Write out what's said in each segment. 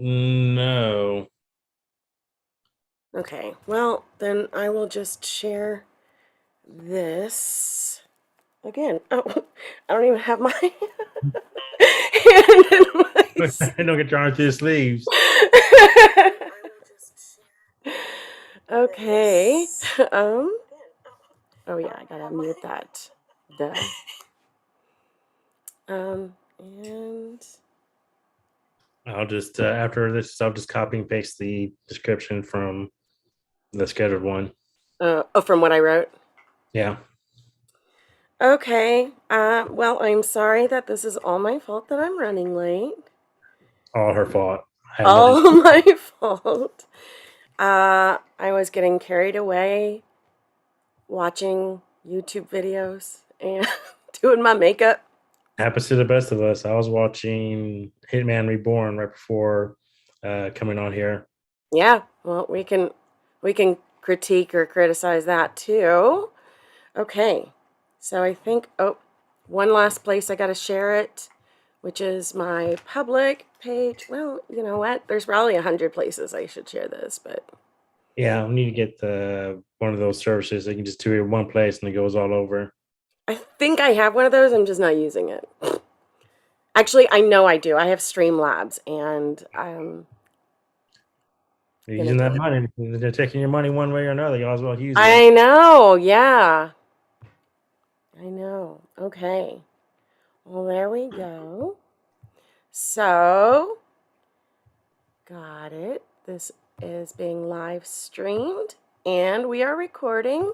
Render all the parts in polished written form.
No. Okay, well, then I will just share this again. Oh, I don't even have my hand in my Don't get drawn to the sleeves. Okay. Um, oh yeah, I gotta mute that. Duh. And I'll just after this, I'll just copy and paste the description from the scheduled one. oh, from what I wrote. Yeah, Okay. Well, I'm sorry that this is all my fault that I'm running late. all her fault. I had nothing. All my fault. I was getting carried away watching YouTube videos and doing my makeup. Happens to the best of us. I was watching Hitman Reborn right before coming on here. Yeah, well, we can critique or criticize that too. Okay. So I think one last place I got to share it, which is my public page. Well, you know what? There's probably 100 places I should share this, but Yeah, we need to get the one of those services that you can just do it in one place and it goes all over. I think I have one of those. I'm just not using it. Actually, I know I do. I have Streamlabs, and I'm You're gonna using do that it. money. They're taking your money one way or another. You might as well use it. I know. Yeah, I know. Okay. Well, there we go. So, got it. This is being live streamed, and we are recording.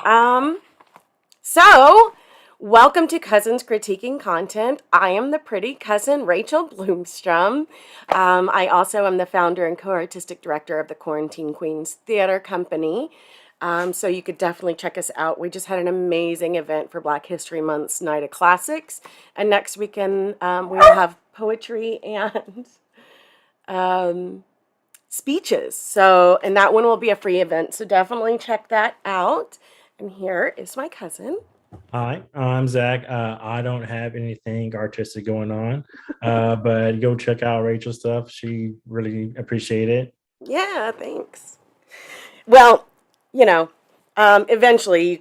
Um, so welcome to Cousins Critiquing Content. I am the pretty cousin Rachel Bloomstrom. I also am the founder and co-artistic director of the Quarantine Queens Theater Company. So you could definitely check us out. We just had an amazing event for Black History Month's Night of Classics, and next weekend we will have poetry and um, speeches. So, and that one will be a free event. So definitely check that out. And here is my cousin. Hi, I'm Zach. I don't have anything artistic going on, but go check out Rachel's stuff. She really appreciate it. Yeah, thanks. Well, you know, eventually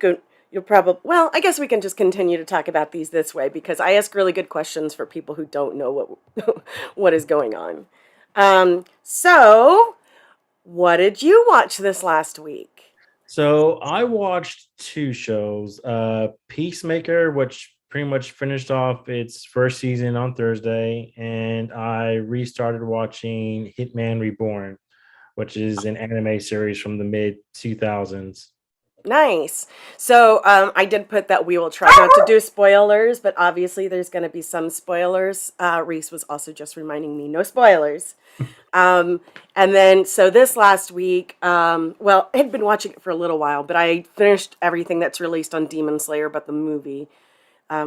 you'll probably, well, I guess we can just continue to talk about these this way because I ask really good questions for people who don't know what is going on. So what did you watch this last week? So I watched two shows. Peacemaker, which pretty much finished off its first season on Thursday, and I restarted watching Hitman Reborn, which is an anime series from the mid 2000s. Nice. So I did put that we will try not to do spoilers, but obviously there's going to be some spoilers. Reese was also just reminding me, no spoilers. Um, and then, so this last week, well, I had been watching it for a little while, but I finished everything that's released on Demon Slayer, but the movie,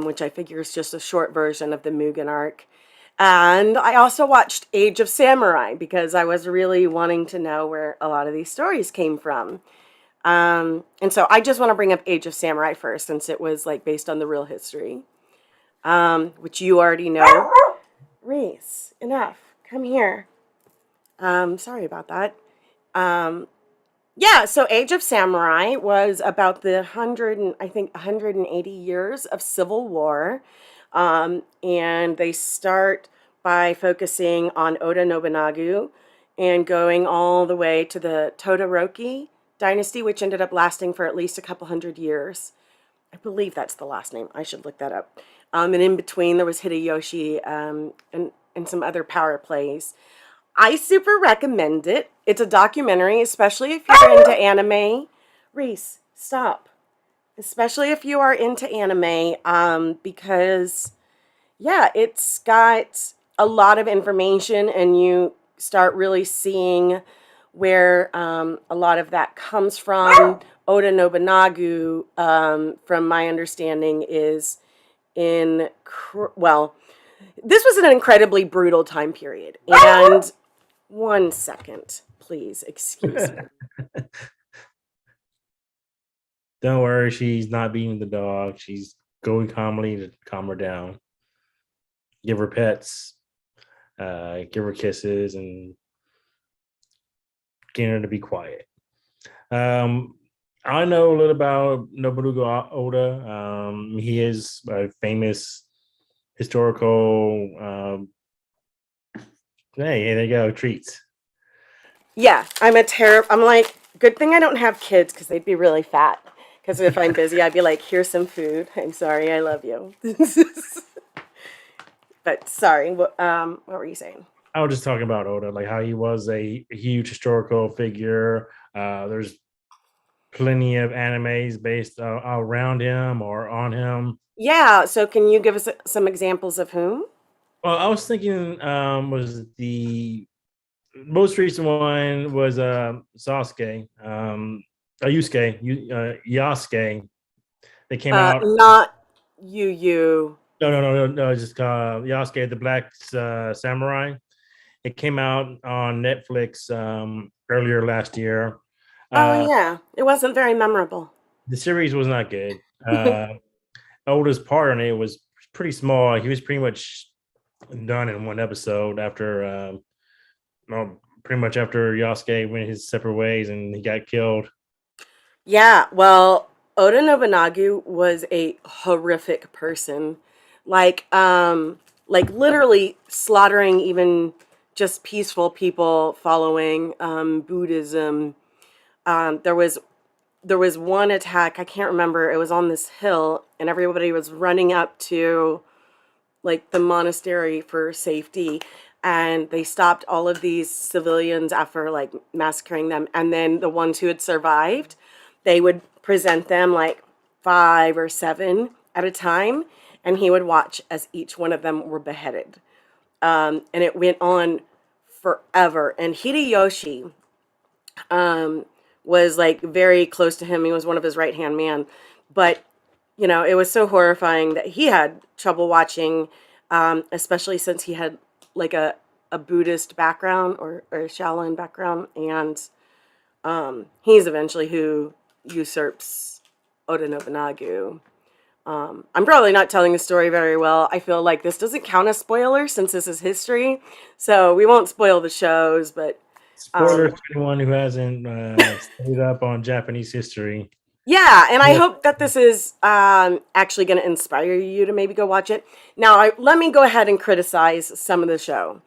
which I figure is just a short version of the Mugen arc. And I also watched Age of Samurai because I was really wanting to know where a lot of these stories came from. And so I just want to bring up Age of Samurai first, since it was like based on the real history, which you already know. Reese, enough. Come here. Sorry about that. Um, yeah, so Age of Samurai was about the 180 years of civil war. And they start by focusing on Oda Nobunaga and going all the way to the Todoroki dynasty, which ended up lasting for at least a couple hundred years. I believe that's the last name. I should look that up. And in between, there was Hideyoshi and some other power plays. I super recommend it. It's a documentary, especially if you're into anime. Reese, stop. Especially if you are into anime, because yeah, it's got a lot of information, and you start really seeing where a lot of that comes from. Oda Nobunaga, from my understanding, is in well, this was an incredibly brutal time period, and one second, please. Excuse me. Don't worry, she's not beating the dog. She's going calmly to calm her down. Give her pets. give her kisses and getting her to be quiet. Um, I know a little about Nobunaga Oda. He is a famous historical. Hey, there you go, treats. Yeah, I'm like, good thing I don't have kids because they'd be really fat. Because if I'm busy, I'd be like, here's some food. I'm sorry, I love you. But sorry, what were you saying? I was just talking about Oda, like how he was a huge historical figure. There's plenty of animes based around him or on him. Yeah, so can you give us some examples of whom? Well, I was thinking was the most recent one was Sasuke, Yasuke. They came out. Not you. No, just Yasuke the Black Samurai. It came out on Netflix earlier last year. Oh Uh, yeah, it wasn't very memorable. the series was not good. Oldest part on it was pretty small. He was pretty much done in one episode after, well, pretty much after Yasuke went his separate ways and he got killed. Yeah, well, Oda Nobunaga was a horrific person. Like, like literally slaughtering even just peaceful people following Buddhism. There was one attack, I can't remember, it was on this hill, and everybody was running up to like the monastery for safety, and they stopped all of these civilians after like massacring them, and then the ones who had survived, they would present them like five or seven at a time, and he would watch as each one of them were beheaded. And it went on forever. And Hideyoshi was like very close to him. He was one of his right hand man, but it was so horrifying that he had trouble watching, especially since he had like a Buddhist background or a Shaolin background, and he's eventually who usurps Oda Nobunaga. I'm probably not telling the story very well. I feel like this doesn't count as spoiler since this is history, so we won't spoil the shows, but Spoilers for anyone who hasn't stayed up on Japanese history. yeah, and I Yeah. hope that this is actually going to inspire you to maybe go watch it. Now, let me go ahead and criticize some of the show.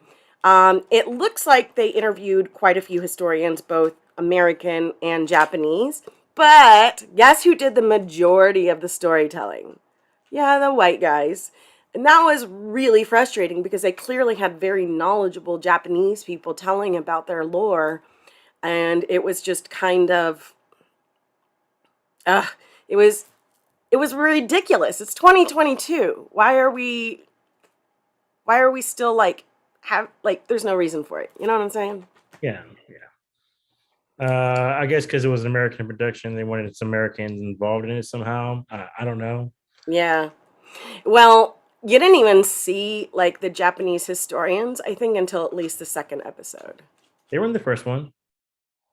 It looks like they interviewed quite a few historians, both American and Japanese. But guess who did the majority of the storytelling? Yeah, the white guys. And that was really frustrating because they clearly had very knowledgeable Japanese people telling about their lore. And it was just kind of, uh, it was it was ridiculous. It's 2022. Why are we still like have like there's no reason for it. You know what I'm saying? Yeah. I guess because it was an American production, they wanted some Americans involved in it somehow. I don't know. Yeah. Well, you didn't even see like the Japanese historians, I think, until at least the second episode. They were in the first one.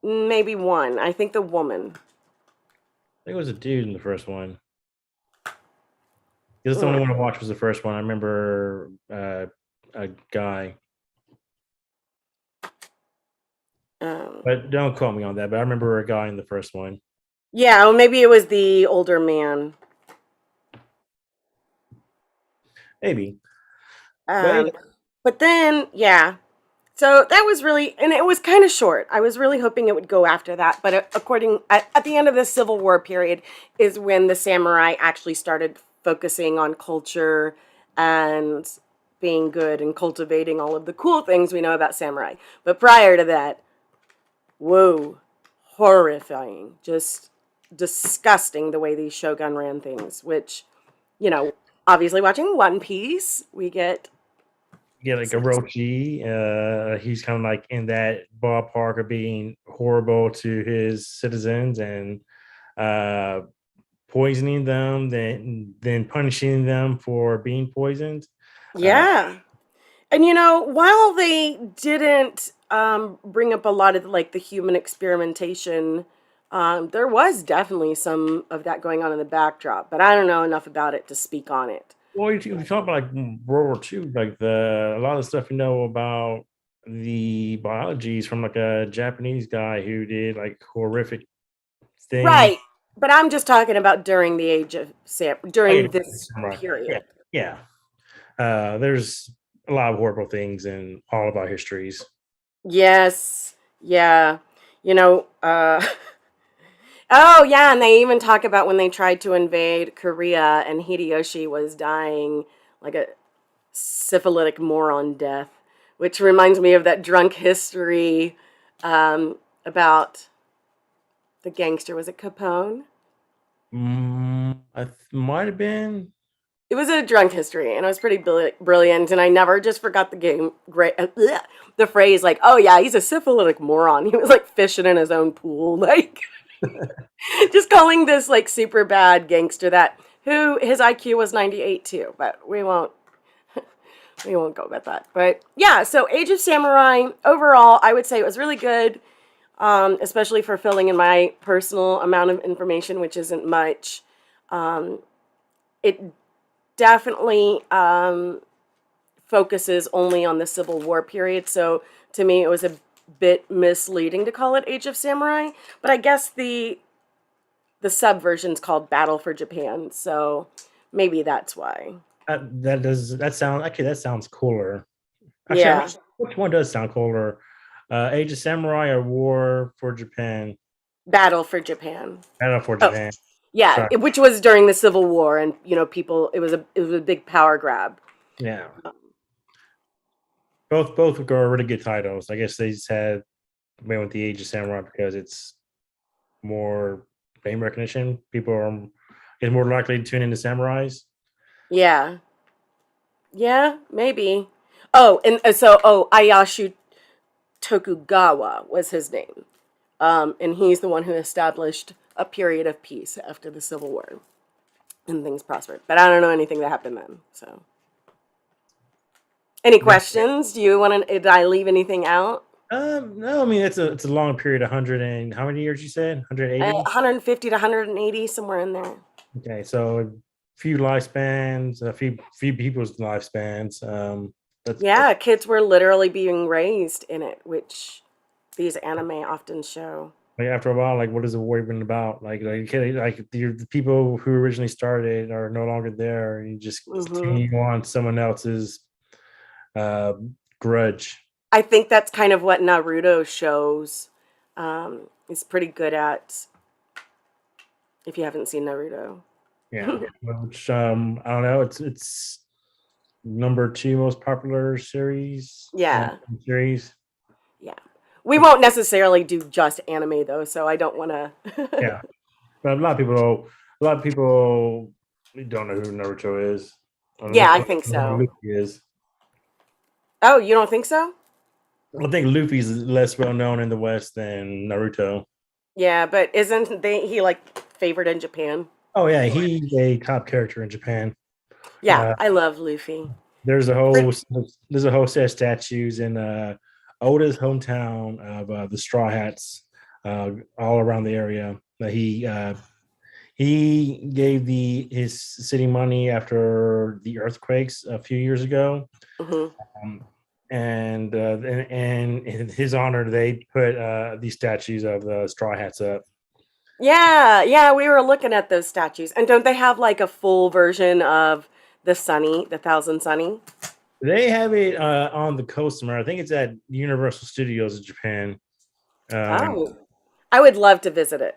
Maybe one. I think the woman. I think it was a dude in the first one. That's the only Mm. one I watched was the first one. I remember a guy, Um, but don't quote me on that. But I remember a guy in the first one. yeah, well, maybe it was the older man. Maybe, but Um, but then, yeah. So that was really, and it was kind of short. I was really hoping it would go after that, but at the end of the Civil War period is when the samurai actually started focusing on culture and being good and cultivating all of the cool things we know about samurai. But prior to that, whoa, horrifying, just disgusting the way these shogun ran things. Which, you know, obviously watching One Piece, we get yeah, like some just Orochi, he's kind of like in that ballpark of being horrible to his citizens and uh, poisoning them, then punishing them for being poisoned. Uh, yeah. And while they didn't bring up a lot of like the human experimentation, there was definitely some of that going on in the backdrop, but I don't know enough about it to speak on it. Well, you talk about like World War II, like a lot of stuff you know about the biology is from like a Japanese guy who did like horrific things. Right. But I'm just talking about during the age of Sam, Oh, yeah, during this right. Yeah, period. yeah. There's a lot of horrible things in all of our histories. Yes. Yeah. You know, oh yeah, and they even talk about when they tried to invade Korea and Hideyoshi was dying like a syphilitic moron death, which reminds me of that drunk history about the gangster. Was it Capone? Might have been. It was a drunk history, and it was pretty brilliant. And I never just forgot the game. Great, the phrase like, "Oh yeah, he's a syphilitic moron." He was like fishing in his own pool, like just calling this like super bad gangster that who his IQ was 98 too. But we won't go about that. But yeah, so Age of Samurai overall, I would say it was really good, especially for filling in my personal amount of information, which isn't much. It definitely focuses only on the Civil War period. So to me, it was a bit misleading to call it Age of Samurai. But I guess the subversion's called Battle for Japan. So maybe that's why. That sound okay. That sounds cooler. Actually, Yeah. which one does sound cooler? Age of Samurai or War for Japan? Battle for Japan. Battle for Oh, Japan. yeah, Sorry. which was during the Civil War, and people. It was a big power grab. Yeah. Both are really good titles. I guess they just had went with the Age of Samurai because it's more name recognition. People are is more likely to tune into samurais. Yeah, yeah, maybe. Oh, and Ayashu Tokugawa was his name, and he's the one who established a period of peace after the Civil War, and things prospered. But I don't know anything that happened then. So, any That, questions? Do you want to? Did I leave anything out? no, I mean it's a long period. 100 and how many years you said? 180. 150 to 180, somewhere in there. Okay, so a few lifespans, a few people's lifespans. That's Yeah, kids were literally being raised in it, which these anime often show. like after a while, like what is the war even about? The people who originally started are no longer there, and you just Hmm. continue on someone else's uh, grudge. I think that's kind of what Naruto shows. Is pretty good at if you haven't seen Naruto. Yeah, which I don't know. It's number two most popular series. Yeah, Series. yeah. We won't necessarily do just anime though, so I don't want to. Yeah, but a lot of people don't know who Naruto is. I don't Yeah, I know think who so. Luffy is. Oh, you don't think so? I think Luffy's less well known in the West than Naruto. Yeah, but isn't he like favored in Japan? Oh yeah, he's a top character in Japan. Yeah, Uh, I love Luffy. there's a whole there's a whole set of statues in Oda's hometown of the Straw Hats all around the area. He gave his city money after the earthquakes a few years ago, Hmm. um, and in his honor, they put these statues of the Straw Hats up. Yeah, yeah, we were looking at those statues. And don't they have like a full version of the Sunny, the Thousand Sunny? They have it on the coast somewhere. I think it's at Universal Studios in Japan. Um, Oh, I would love to visit it.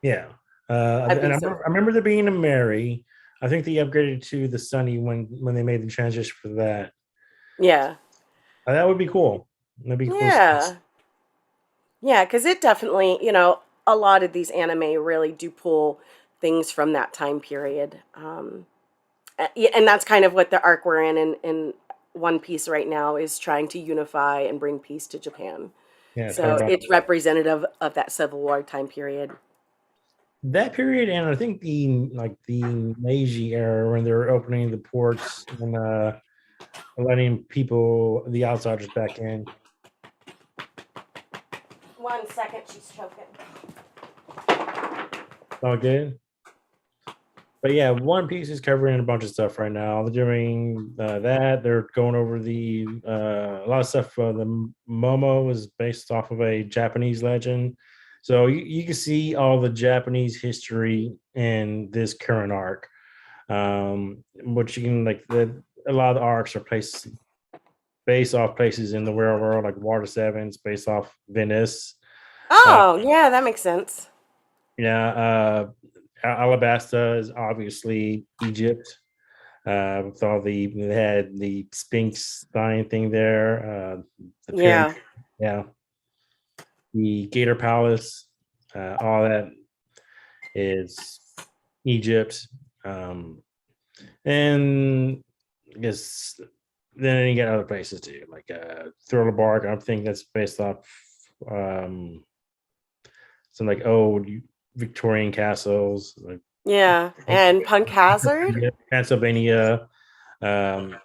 yeah, I'd and be so. I remember there being a Mary. I think they upgraded to the Sunny when they made the transition for that. Yeah. That would be cool. That'd be cool. Yeah. Yeah, because it definitely, a lot of these anime really do pull things from that time period. Yeah, and that's kind of what the arc we're in One Piece right now is trying to unify and bring peace to Japan. Yeah, talk So about it's representative of that Civil War time period. that period, and I think the Meiji era when they were opening the ports and letting people, the outsiders, back in. 1 second, she's choking. All good. But yeah, One Piece is covering a bunch of stuff right now. They're doing that. They're going over a lot of stuff. The Momo is based off of a Japanese legend, so you can see all the Japanese history in this current arc. Which you can a lot of the arcs are placed based off places in the real world, like Water Sevens, based off Venice. Uh, Oh, yeah, that makes sense. yeah, Alabasta is obviously Egypt. With all they had the Sphinx dying thing there, the pyramid, Yeah. yeah, the Gator Palace, all that is Egypt. Um, and I guess then you get other places too, like Thriller Bark. I think that's based off um, some like old Victorian castles, like Yeah. And Punk Hazard? Pennsylvania, um,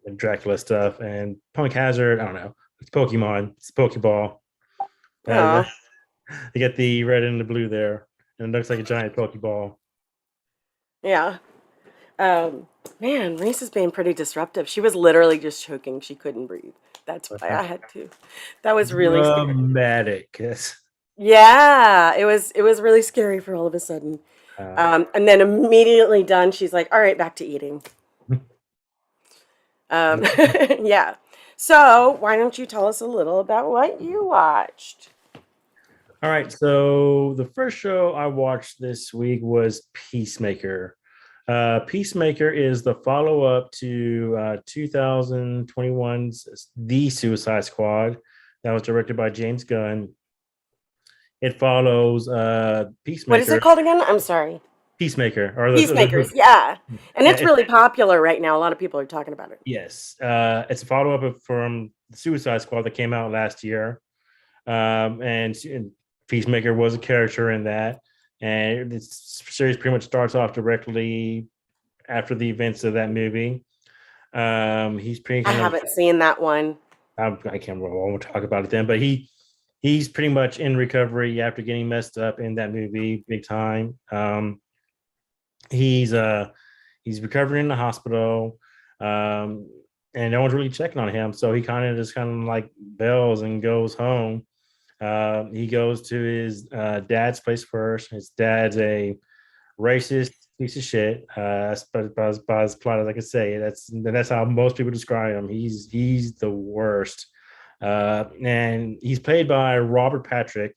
and Dracula stuff, and Punk Hazard. I don't know. It's Pokemon. It's Pokeball. Uh, Oh, you get the red and the blue there, and it looks like a giant Pokeball. yeah. Um, Man, Reese is being pretty disruptive. She was literally just choking. She couldn't breathe. That's why I had to. That was really scary. Dramatic. Yes. Yeah, it was really scary for all of a sudden. Uh, And then immediately done, she's like, "All right, back to eating." Yeah. So why don't you tell us a little about what you watched? all right. So the first show I watched this week was Peacemaker. Peacemaker is the follow up to 2021's The Suicide Squad that was directed by James Gunn. It follows What is it Peacemaker, called again? I'm sorry. Peacemaker, or Peacemakers. Yeah, and yeah, it's really popular right now. A lot of people are talking about it. yes, it's a follow up from the Suicide Squad that came out last year, and Peacemaker was a character in that, and this series pretty much starts off directly after the events of that movie. He's pretty I kind of haven't seen that one. I can't remember. I won't talk about it then, but he's pretty much in recovery after getting messed up in that movie big time. He's he's recovering in the hospital, um, and no one's really checking on him. So he kind of like bails and goes home. He goes to his dad's place first. His dad's a racist piece of shit. By as polite as I can say, that's how most people describe him. He's the worst, and he's played by Robert Patrick.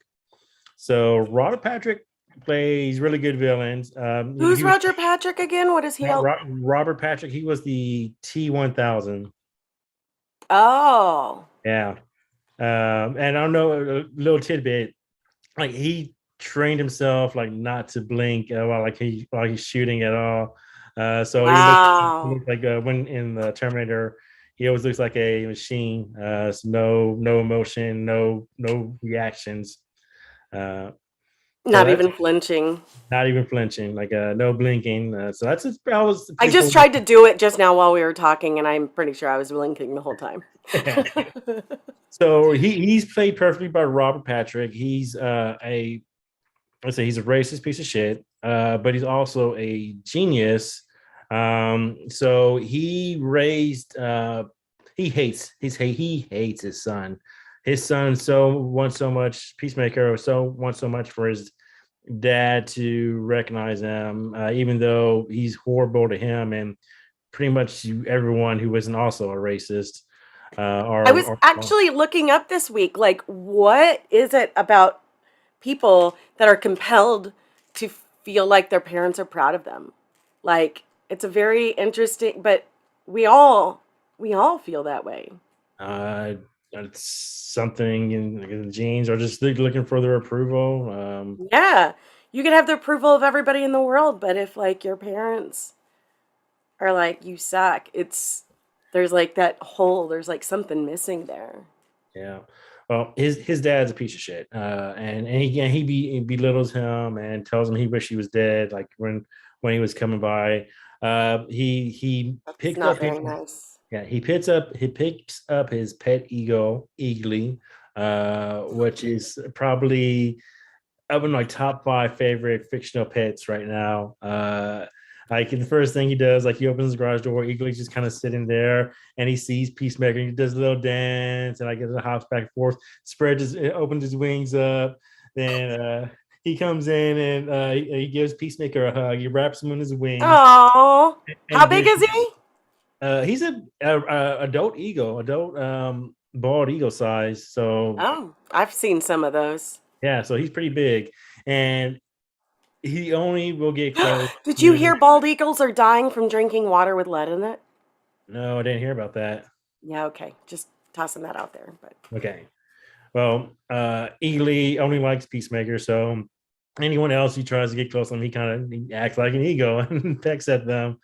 So Robert Patrick plays really good villains. Who's He was Roger Patrick again? What is he else? Robert Patrick. He was the T-1000. Oh, Yeah, and I don't know a little tidbit. Like he trained himself like not to blink while he's shooting at all. So he wow. looks like when in the Terminator, he always looks like a machine. So no emotion, no reactions. So Not that's even flinching. not even flinching, like no blinking. So that's that was I pretty just cool. tried to do it just now while we were talking, and I'm pretty sure I was blinking the whole time. So he's played perfectly by Robert Patrick. He's a let's say he's a racist piece of shit, but he's also a genius. So he raised he hates his son. His son so wants so much Peacemaker, so wants so much for his dad to recognize him, even though he's horrible to him and pretty much everyone who isn't also a racist. I was Or actually looking up this week, like, what is it about people that are compelled to feel like their parents are proud of them? Like, it's a very interesting, but we all we all feel that way. uh, it's something in the genes, or just looking for their approval. Yeah. You could have the approval of everybody in the world, but if like your parents are like you suck, it's there's like that hole, there's like something missing there. Yeah. Well, his dad's a piece of shit, and he belittles him and tells him he wish he was dead. Like when he was coming by, he That's picks not up his very nice. yeah he picks up his pet ego Eagly, which is probably of my top five favorite fictional pets right now. Like the first thing he does, like he opens his garage door, Eagle's just kind of sitting there, and he sees Peacemaker. And he does a little dance, and I get hops back and forth, opens his wings up. Then he comes in and he gives Peacemaker a hug. He wraps him in his wings, Oh, how and big then is he? he's a adult eagle, adult bald eagle size. So Oh, I've seen some of those. yeah, so he's pretty big, and he only will get close Did you to. hear bald eagles are dying from drinking water with lead in it? No, I didn't hear about that. Yeah, okay. Just tossing that out there. But Okay. Well, Eagly only likes Peacemaker, so anyone else who tries to get close to him, he acts like an ego and pecks at them.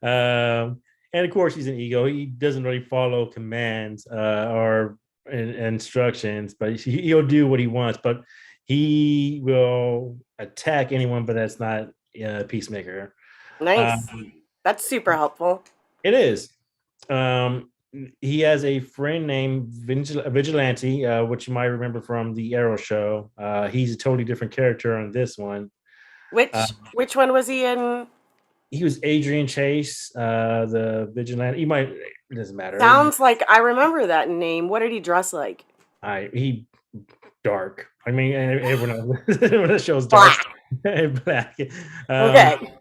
And of course, he's an ego. He doesn't really follow commands or instructions, but he'll do what he wants. But he will attack anyone, but that's not Peacemaker. nice. Um, That's super helpful. it is. Um, he has a friend named Vigilante, which you might remember from the Arrow show. He's a totally different character on this one. Uh, Which one was he in? he was Adrian Chase, the Vigilante. It doesn't matter. Sounds like I remember that name. What did he dress like? He dark. I mean, everyone everyone that shows dark, Black. black. Um, Okay.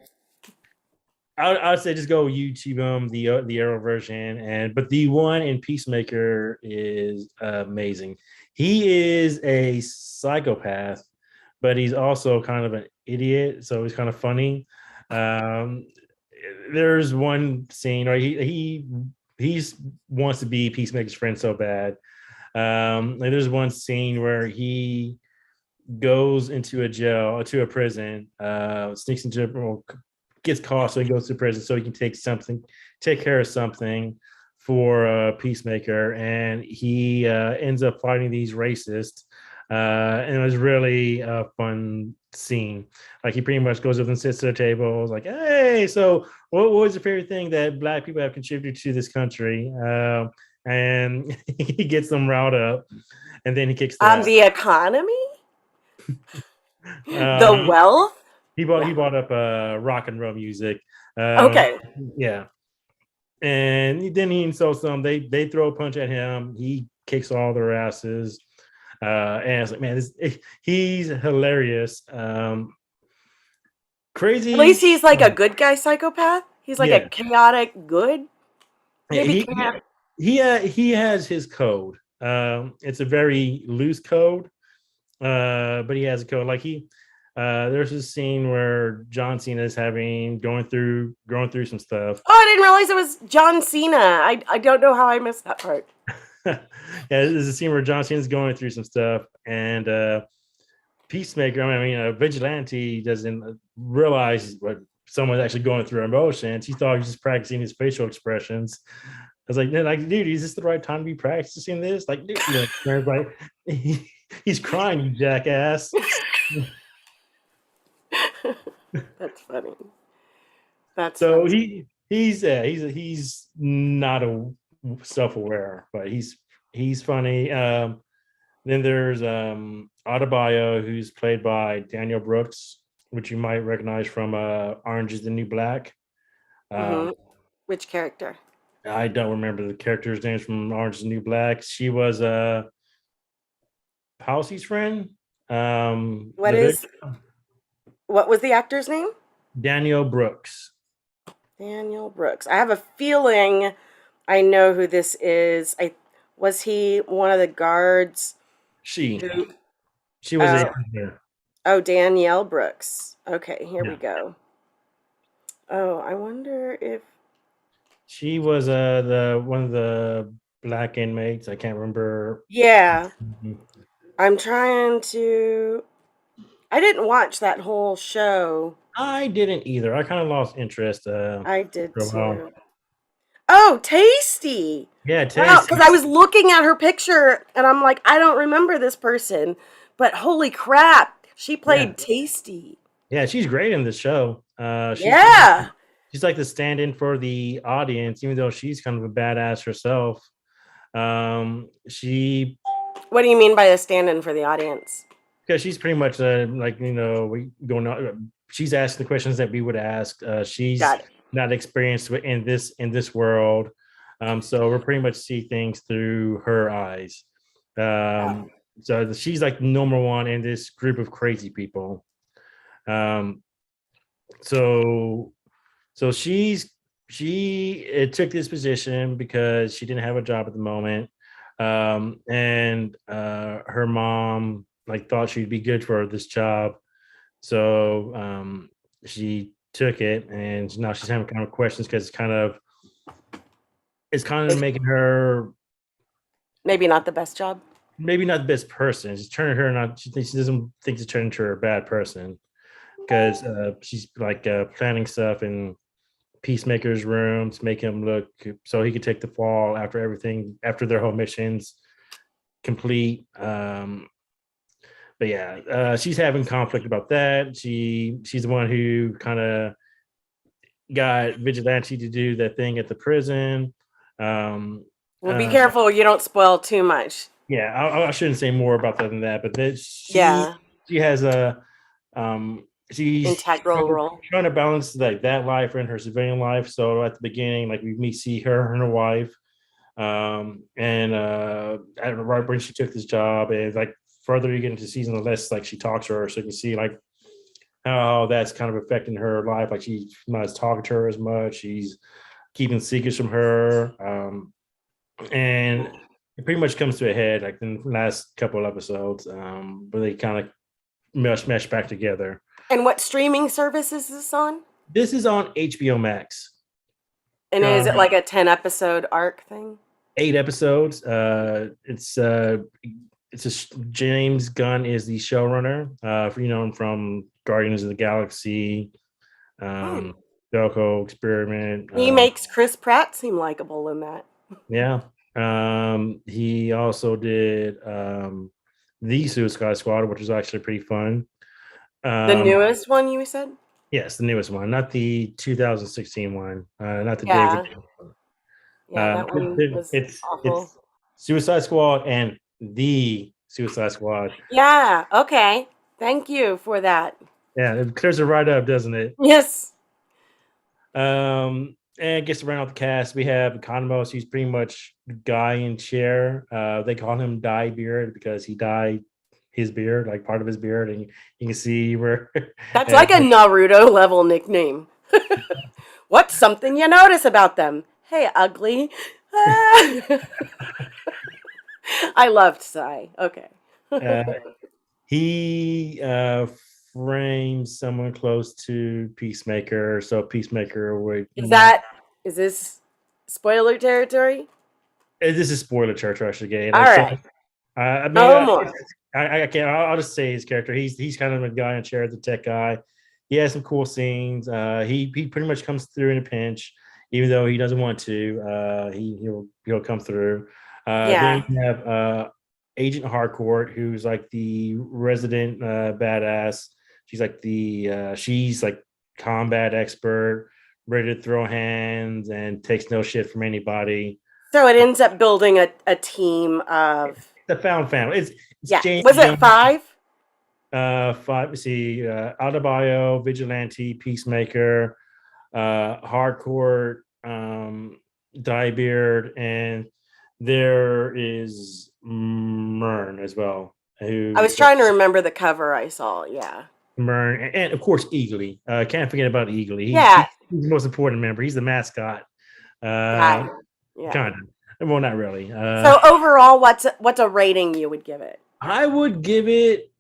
I would say just go YouTube him the Arrow version, but the one in Peacemaker is amazing. He is a psychopath, but he's also kind of an idiot, so he's kind of funny. Um, there's one scene, right? He's wants to be Peacemaker's friend so bad. Like there's one scene where he goes into to a prison, sneaks into well, gets caught, so he goes to prison so he can take care of something for Peacemaker, and he ends up fighting these racists. And it was really a fun scene. Like he pretty much goes up and sits at the table, like, "Hey, so what was your favorite thing that Black people have contributed to this country?" And he gets them riled up, and then he kicks their ass. The economy, the Um, wealth. he Yeah. brought up rock and roll music. Um, Okay. yeah, and then he insults them. They throw a punch at him. He kicks all their asses. And it's like, man, he's hilarious. At least Crazy. he's like a good guy psychopath. He's like a Yeah, chaotic good. Maybe he chaotic. he has his code. It's a very loose code, but he has a code. Like there's this scene where John Cena is going through some stuff. Oh, I didn't realize it was John Cena. I don't know how I missed that part. Yeah, there's a scene where John Cena's going through some stuff, and Peacemaker, I mean, Vigilante doesn't realize what someone's actually going through emotions. He thought he was just practicing his facial expressions. I was like, dude, is this the right time to be practicing this? Like, dude, like he's crying, you jackass. That's funny. That's So funny. he's not a self-aware, but he's funny. Then there's Adebayo, who's played by Daniel Brooks, which you might recognize from Orange is the New Black. Um, Hmm. Which character? I don't remember the character's names from Orange is the New Black. She was Palsy's friend. What is? What was the actor's name? Daniel Brooks. Daniel Brooks. I have a feeling I know who this is. I was he one of the guards She who? she was a Oh, oh, Danielle Brooks. Okay, here we yeah. go. Oh, I wonder if. She was the one of the black inmates. I can't remember. Yeah, I'm trying to. I didn't watch that whole show. I didn't either. I kind of lost interest I did for a while. too. Oh, Tasty. Yeah, Wow, Taste. because I was looking at her picture and I'm like, I don't remember this person, but holy crap, she Yeah, played Tasty. yeah, she's great in the show. Yeah. She's like the stand-in for the audience, even though she's kind of a badass herself. She What do you mean by a stand-in for the audience? because she's pretty much like we going on. She's asking the questions that we would ask. She's Got it. not experienced in this world, so we're pretty much see things through her eyes. Oh. Um, so she's like number one in this group of crazy people. Um, so so she took this position because she didn't have a job at the moment, and her mom like thought she'd be good for this job, so she took it, and now she's having kind of questions because it's kind of It's making her maybe not the best job. maybe not the best person. It's turning her not. She thinks she doesn't think it's turning her a bad person because she's like planning stuff in Peacemaker's room to make him look so he could take the fall after everything after their whole missions complete. But yeah, she's having conflict about that. She's the one who kind of got Vigilante to do that thing at the prison. Um, Well, be uh, careful you don't spoil too much. yeah, I shouldn't say more about that than that, but that Yeah, she has a she's integral role. trying to balance like that life and her civilian life. So at the beginning, like we see her and her wife, and right when she took this job, and like further you get into season, the less like she talks to her, so you can see like how that's kind of affecting her life. Like she's not talking to her as much. She's keeping secrets from her, and it pretty much comes to a head like in the last couple of episodes, where they kind of mesh back together. And what streaming service is this on? This is on HBO Max. And is it Um, like a 10 episode arc thing? 8 episodes. It's a James Gunn is the showrunner. You know him from Guardians of the Galaxy, Hmm. um, Velcro Experiment. He makes Chris Pratt seem likable in that. Yeah. He also did the Suicide Squad, which is actually pretty fun. The Um, newest one you said? yes, the newest one, not the 2016 one, not the David. Yeah. Yeah, that one was awful. It's Suicide Squad and the Suicide Squad. Yeah, okay. Thank you for that. Yeah, it clears it right up, doesn't it? Yes. And gets around the cast. We have Economos. He's pretty much guy in chair. They call him Dye Beard because he dyed his beard, like part of his beard, and you can see where. That's like a Naruto level nickname. What's something you notice about them? Hey, ugly. I loved Sai. Okay. uh, he frames someone close to Peacemaker, so Peacemaker would Is not. that is this spoiler territory? This is spoiler church actually, gay. All Like so, right. I mean, No more. I can't. I'll just say his character. He's kind of a guy in chair, the tech guy. He has some cool scenes. He pretty much comes through in a pinch, even though he doesn't want to. He'll come through. Yeah. Then we have Agent Harcourt, who's like the resident badass. She's like combat expert, ready to throw hands and takes no shit from anybody. So it ends up building a team of The found family. It's yeah. James Was it Gunn. five? Five. Let's see. Adebayo, Vigilante, Peacemaker, Hardcore, Diebeard, and there is Mern as well. I Who was trying to remember the cover I saw. Yeah. Mern and of course Eagly. Can't forget about Eagly. Yeah. He's the most important member. He's the mascot. Got Uh, it. Yeah. kind of. Well, not really. So overall, what's a rating you would give it? I would give it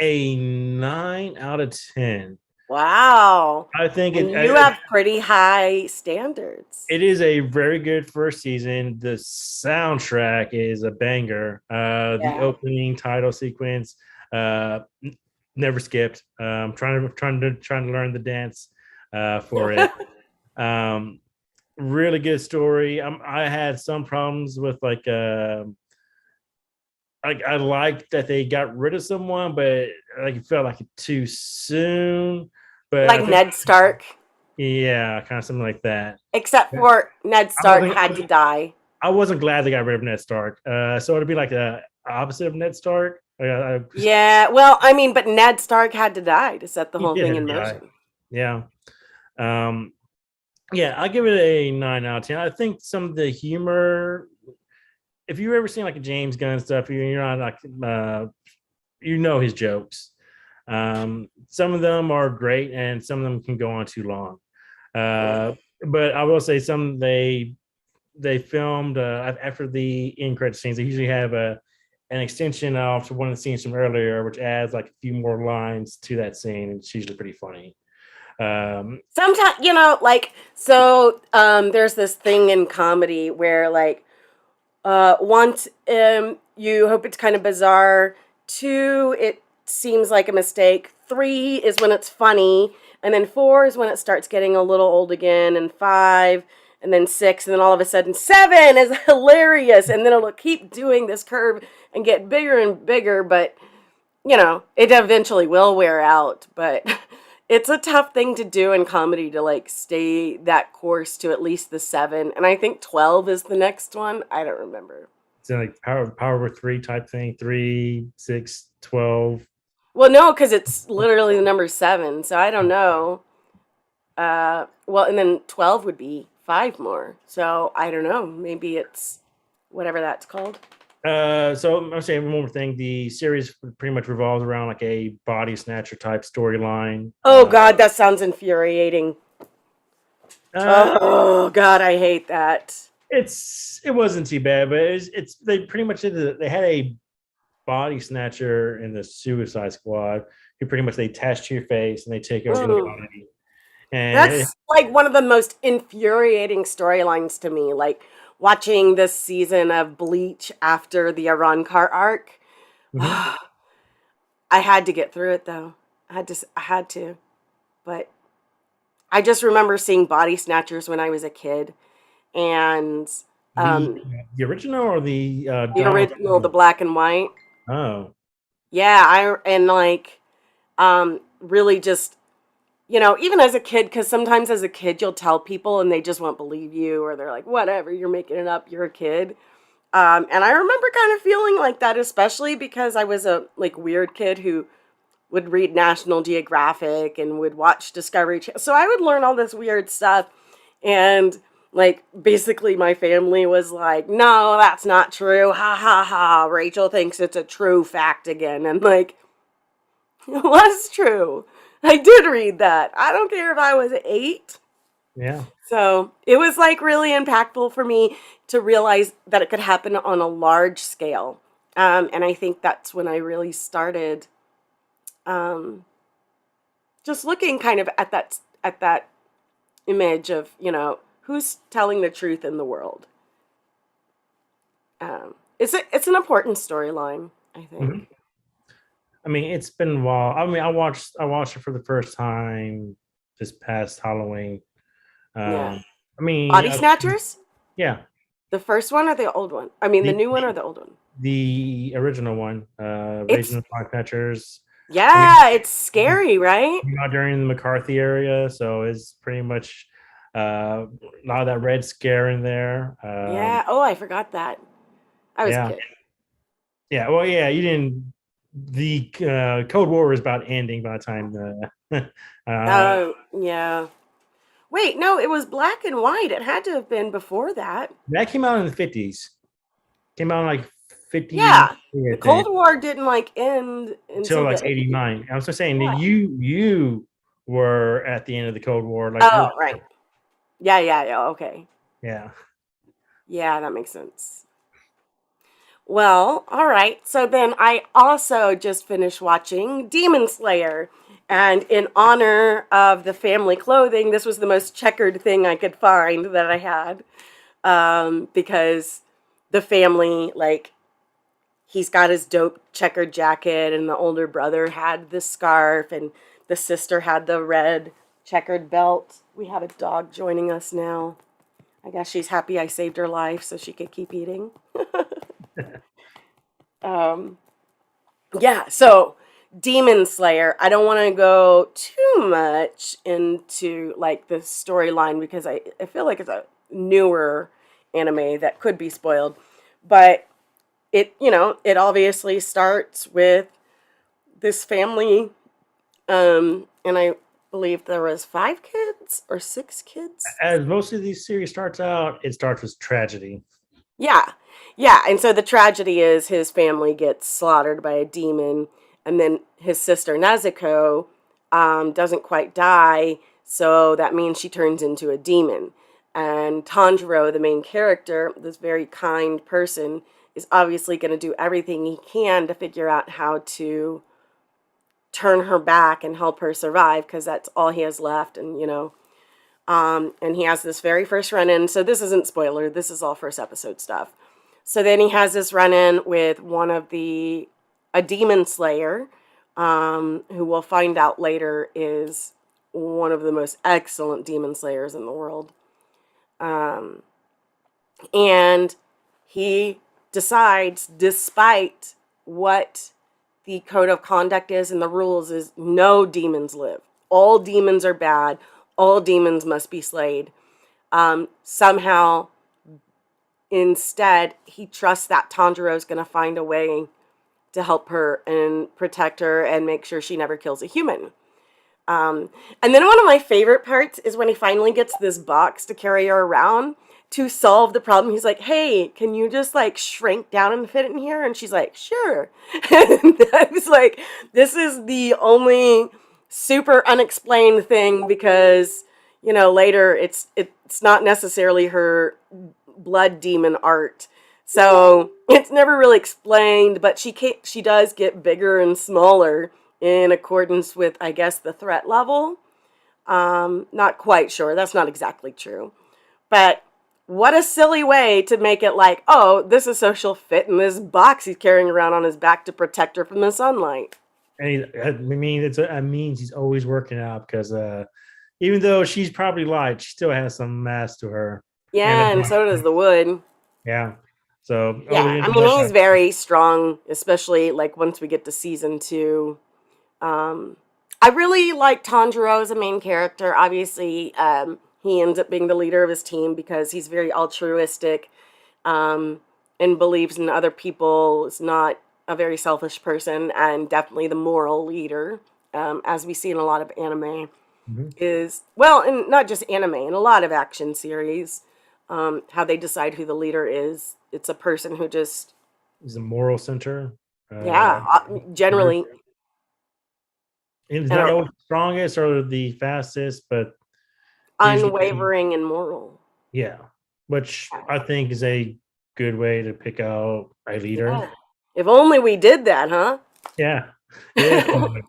a 9 out of 10. Wow. I think And you have pretty high standards. it is a very good first season. The soundtrack is a banger. The Yeah. opening title sequence, uh, never skipped. Trying to learn the dance for it. Um, really good story. I had some problems with like I like that they got rid of someone, but like it felt like it too soon. But I Like think Ned Stark. yeah, kind of something like that. Except for Ned I Stark wasn't, had to die. I wasn't glad they got rid of Ned Stark. So it'd be like the opposite of Ned Stark. Yeah, well, I mean, but Ned Stark had to die to set the He whole did thing have in to die. motion. Yeah. Um, yeah, I give it a 9 out of 10. I think some of the humor, if you've ever seen like a James Gunn stuff, you're not like his jokes. Some of them are great, and some of them can go on too long. Uh, but I will say some they filmed after the end credit scenes. They usually have an extension of one of the scenes from earlier, which adds like a few more lines to that scene. It's usually pretty funny. Um, Sometimes, like, so there's this thing in comedy where, like, once you hope it's kind of bizarre, two, it seems like a mistake, three is when it's funny, and then four is when it starts getting a little old again, and five, and then six, and then all of a sudden seven is hilarious, and then it'll keep doing this curve and get bigger and bigger, but it eventually will wear out, but it's a tough thing to do in comedy to like stay that course to at least the seven. And I think 12 is the next one. I don't remember. it's like power three type thing, 3, 6, 12. Well, no, because it's literally the number seven. So I don't know. Well, and then 12 would be five more. So I don't know. Maybe it's whatever that's called. So I'm saying one more thing. The series pretty much revolves around like a body snatcher type storyline. Oh, God, that sounds infuriating. Uh, Oh, God, I hate that. it wasn't too bad, but it's they pretty much they had a body snatcher in the Suicide Squad who pretty much they attach to your face and they take over the Mm. body. And That's like one of the most infuriating storylines to me. Like watching this season of Bleach after the Arankar arc. mhm. I had to get through it though. I had to. But I just remember seeing Body Snatchers when I was a kid, and the um, the original or the the Donald original, the black and white. Oh, Yeah, I and like really just even as a kid, because sometimes as a kid you'll tell people and they just won't believe you, or they're like, whatever, you're making it up, you're a kid. And I remember kind of feeling like that, especially because I was a like weird kid who would read National Geographic and would watch Discovery Channel. So I would learn all this weird stuff. And like basically my family was like, no, that's not true. Ha ha ha. Rachel thinks it's a true fact again. And like, it was true. I did read that. I don't care if I was 8. yeah. So it was like really impactful for me to realize that it could happen on a large scale. And I think that's when I really started um, just looking kind of at that image of who's telling the truth in the world. It's an important storyline, I Mhm. think. I mean, it's been a while. I mean, I watched it for the first time this past Halloween. Yeah, I mean, Body Snatchers, yeah, the first one or the old one? I mean, the the new one or the old one? the original one, Raging It's the Fly Catchers. I mean, Yeah, it's scary, right? not during the McCarthy area, so it's pretty much a lot of that Red Scare in there. Yeah. Oh, I forgot that. I was a Yeah, kid. yeah. Well, yeah, you didn't. The Cold War was about ending by the time Oh, yeah. Wait, no, it was black and white. It had to have been before that. that came out in the 50s. Came out in like 50, Yeah. I The Cold think, War didn't like end until until like the 80s. 89. I was just saying that Yeah. you were at the end of the Cold War, like Oh, right. Yeah, yeah, yeah. Okay. yeah. Yeah, that makes sense. Well, all right. So then I also just finished watching Demon Slayer. And in honor of the family clothing, this was the most checkered thing I could find that I had. Because the family, like, he's got his dope checkered jacket, and the older brother had the scarf, and the sister had the red checkered belt. We have a dog joining us now. I guess she's happy I saved her life so she could keep eating. Um, yeah, so Demon Slayer. I don't want to go too much into like the storyline because I feel like it's a newer anime that could be spoiled. But it obviously starts with this family, and I believe there was 5 kids or 6 kids. As most of these series starts out, it starts with tragedy. Yeah. Yeah. And so the tragedy is his family gets slaughtered by a demon, and then his sister Nezuko doesn't quite die. So that means she turns into a demon. And Tanjiro, the main character, this very kind person, is obviously going to do everything he can to figure out how to turn her back and help her survive because that's all he has left. And he has this very first run in. So this isn't spoiler. This is all first episode stuff. So then he has this run in with a demon slayer, who we'll find out later is one of the most excellent demon slayers in the world. Um, and he decides, despite what the code of conduct is and the rules, is no demons live. All demons are bad. All demons must be slayed. Somehow, instead, he trusts that Tanjiro is going to find a way to help her and protect her and make sure she never kills a human. And then one of my favorite parts is when he finally gets this box to carry her around to solve the problem. He's like, "Hey, can you just like shrink down and fit in here?" And she's like, "Sure." And I was like, this is the only super unexplained thing because later it's not necessarily her blood demon art. So it's never really explained, but she does get bigger and smaller in accordance with, I guess, the threat level. Not quite sure. That's not exactly true. But what a silly way to make it like, oh, this is so she'll fit in this box he's carrying around on his back to protect her from the sunlight. And it means he's always working out because even though she's probably light, she still has some mass to her. Yeah, and And so does the wood. yeah, so always Yeah, in I the mean, he's workout. very strong, especially like once we get to season two. Um, I really like Tanjiro as a main character. Obviously, he ends up being the leader of his team because he's very altruistic, um, and believes in other people. Is not a very selfish person, and definitely the moral leader, as we see in a lot of anime. Mhm. Is well, and not just anime, in a lot of action series, how they decide who the leader is. It's a person who just, He's a moral center. yeah, Leader. generally, And he's and not always the strongest or the fastest, but usually, unwavering and moral. yeah. Which I think is a good way to pick out a leader. Yeah. If only we did that, huh? Yeah, it is fun.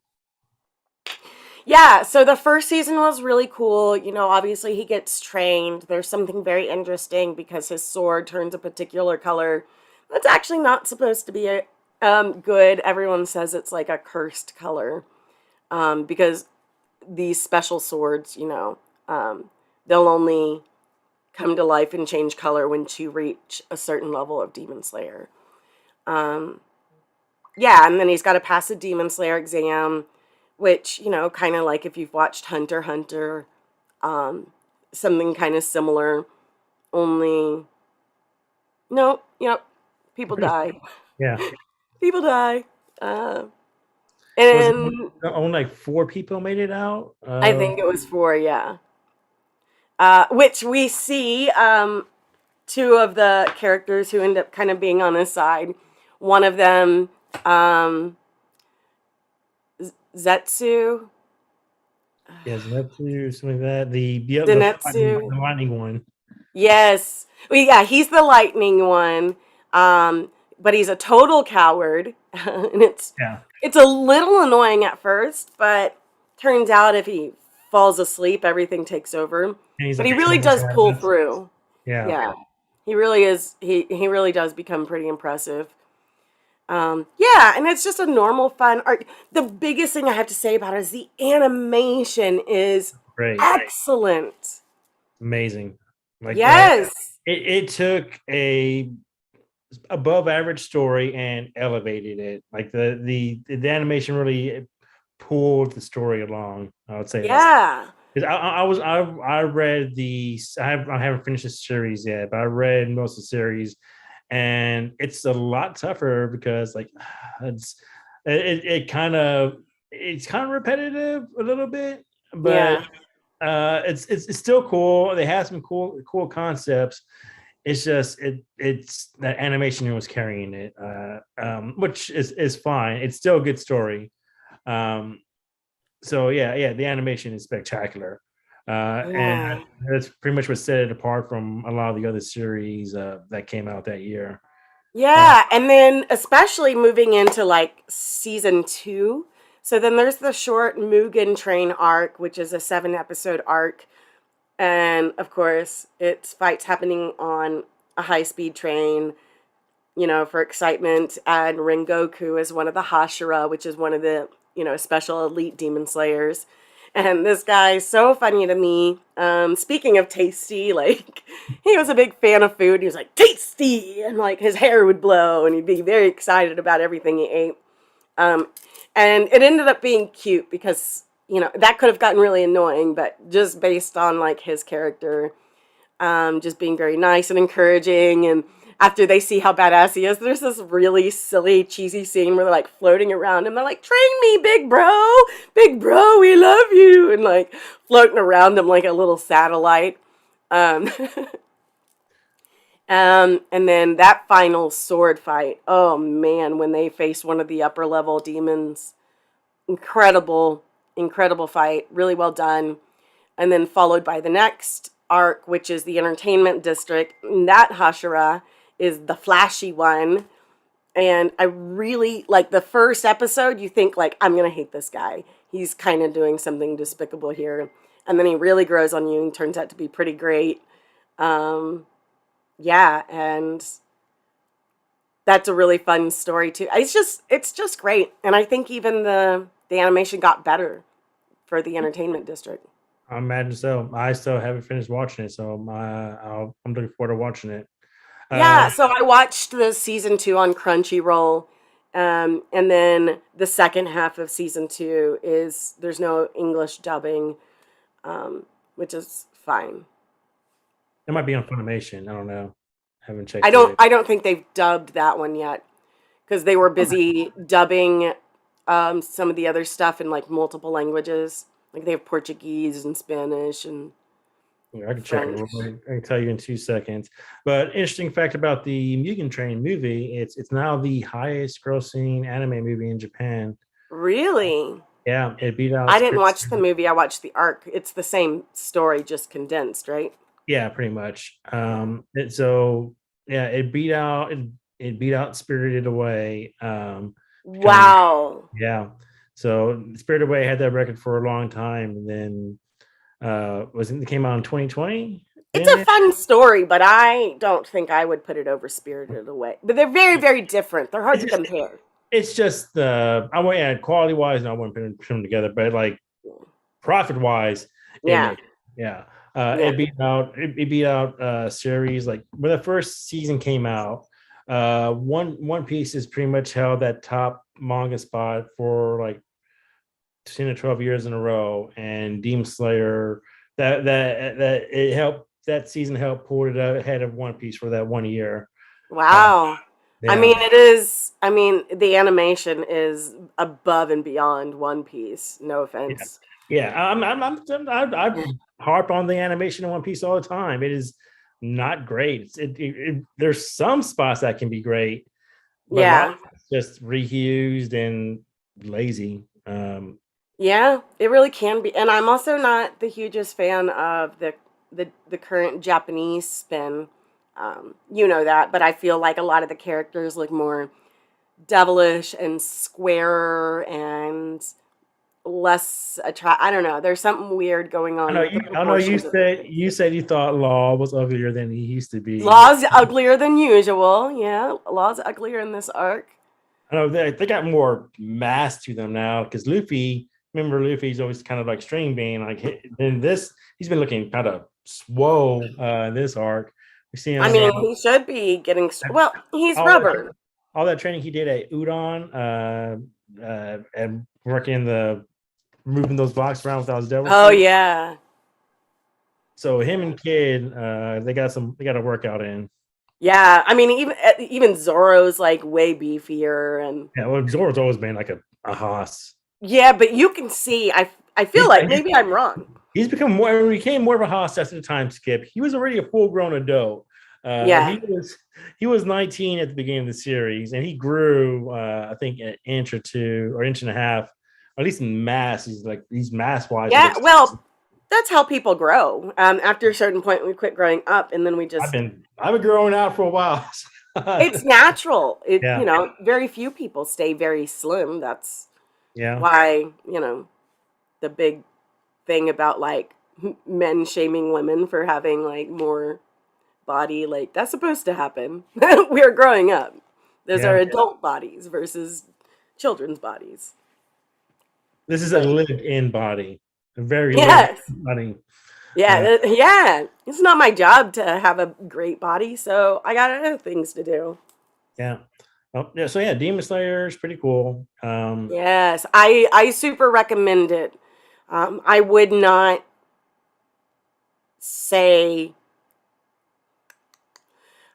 Yeah, so the first season was really cool. Obviously he gets trained. There's something very interesting because his sword turns a particular color that's actually not supposed to be good. Everyone says it's like a cursed color, because these special swords, they'll only come to life and change color once you reach a certain level of Demon Slayer. Um, yeah, and then he's got to pass a Demon Slayer exam, which, kind of like if you've watched Hunter x Hunter, um, something kind of similar, only, no, people die. Yeah. People die. Uh, Was it and only like 4 people made it out? I think it was 4, yeah. Which we see, two of the characters who end up kind of being on his side. One of them, um, Zetsu, Yes, Neptune, something like that. Zenetsu. The lightning one. Yes. Well, yeah, he's the lightning one. But he's a total coward. And Yeah. it's a little annoying at first, but turns out if he falls asleep, everything takes over. And he's But like he really killing does pull assassins. through. Yeah. Yeah. He really is he really does become pretty impressive. Yeah, and it's just a normal fun art. The biggest thing I have to say about it is the animation is Great. excellent. Amazing. Like Yes. it took a above average story and elevated it. Like the animation really pulled the story along. I would say that. Yeah. 'Cause I read I haven't finished the series yet, but I read most of the series, and it's a lot tougher because like it's it kind of it's kind of repetitive a little bit, but Yeah. it's still cool. They have some cool concepts. It's just it's that animation was carrying it, which is fine. It's still a good story. Um, so yeah, the animation is spectacular, and Yeah. that's pretty much what set it apart from a lot of the other series that came out that year. Uh, Yeah, and then especially moving into like season 2. So then there's the short Mugen Train arc, which is a 7 episode arc. And of course, it's fights happening on a high speed train, for excitement. And Rengoku is one of the Hashira, which is one of the, special elite demon slayers. And this guy's so funny to me. Speaking of tasty, like he was a big fan of food. He was like tasty, and like his hair would blow, and he'd be very excited about everything he ate. Um, and it ended up being cute because that could have gotten really annoying, but just based on like his character, just being very nice and encouraging. And after they see how badass he is, there's this really silly, cheesy scene where they're like floating around him. They're like, "Train me, big bro, we love you," and like floating around him like a little satellite. Um, and then that final sword fight. Oh man, when they face one of the upper level demons, incredible, incredible fight. Really well done. And then followed by the next arc, which is the entertainment district. And that Hashira is the flashy one. And I really like the first episode. You think like, I'm gonna hate this guy. He's kind of doing something despicable here, and then he really grows on you and turns out to be pretty great. Um, yeah, and that's a really fun story too. It's just great, and I think even the animation got better for the entertainment district. I imagine so. I still haven't finished watching it, so I'm looking forward to watching it. Uh, Yeah, so I watched the season 2 on Crunchyroll, and then the second half of season 2 is there's no English dubbing, which is fine. it might be on Funimation. I don't know. Haven't I checked don't it. I don't think they've dubbed that one yet because they were busy dubbing some of the other stuff in like multiple languages. Like they have Portuguese and Spanish and Yeah, I can check it. French. I can tell you in 2 seconds. But interesting fact about the Mugen Train movie, it's now the highest grossing anime movie in Japan. Really? Yeah, it beat out I didn't Spirit. watch the movie. I watched the arc. It's the same story, just condensed, right? Yeah, pretty much. So yeah, it beat out Spirited Away. Becoming Wow. yeah. So Spirited Away had that record for a long time, and then was it came out in 2020? It's a Then fun story, but I don't think I would put it over Spirited Away. But they're very, very different. They're hard it's to just compare. it's just I went at quality wise, and I wouldn't put them together, but like profit wise, it Yeah. made yeah. Yeah. It beat out series like when the first season came out. One Piece has pretty much held that top manga spot for like 10 to 12 years in a row, and Demon Slayer that it helped that season helped pull it ahead of One Piece for that 1 year. Uh, Wow. I yeah, mean, it is. I mean, the animation is above and beyond One Piece. No yeah, offense. yeah. I harp on the animation in One Piece all the time. It is not great. There's some spots that can be great, but a lot of Yeah. it's just reused and lazy. Yeah, it really can be. And I'm also not the hugest fan of the current Japanese spin. You know that, but I feel like a lot of the characters look more devilish and squarer and less attract. I don't know. There's something weird going on with the I know proportions of you said you thought Law was uglier than he used to be. Law's uglier than usual. Yeah, Law's uglier in this arc. I know they got more mass to them now because Luffy. Remember, Luffy's always kind of like string bean. Like in this, he's been looking kind of swole in this arc. We see I him mean, he should be getting. Well, he's all that rubber. all that training he did at Udon and working the moving those blocks around without his devil Oh fruit. yeah. So him and Kid, they got a workout in. Yeah, I mean, even Zorro's like way beefier, and Yeah, well, Zoro's always been like a hoss. yeah, but you can see. I feel He's, like maybe I'm wrong. he's become more, he became more of a hoss after the time skip. He was already a full grown adult. Yeah, He was 19 at the beginning of the series, and he grew I think an inch or two or inch and a half, or at least in mass. He's mass wise. He yeah. looks. Well, that's how people grow. After a certain point, we quit growing up, and then we just. I've been growing out for a while. It's natural. Yeah, Very few people stay very slim. That's yeah, why the big thing about like men shaming women for having like more body, like that's supposed to happen. We're growing up. Those are yeah. adult bodies versus children's bodies. This is a But lived-in body, a very lived yes, body. yeah, Uh, yeah. It's not my job to have a great body, so I got other things to do. yeah. Oh, yeah. So yeah, Demon Slayer is pretty cool. Yes, I super recommend it. I would not say,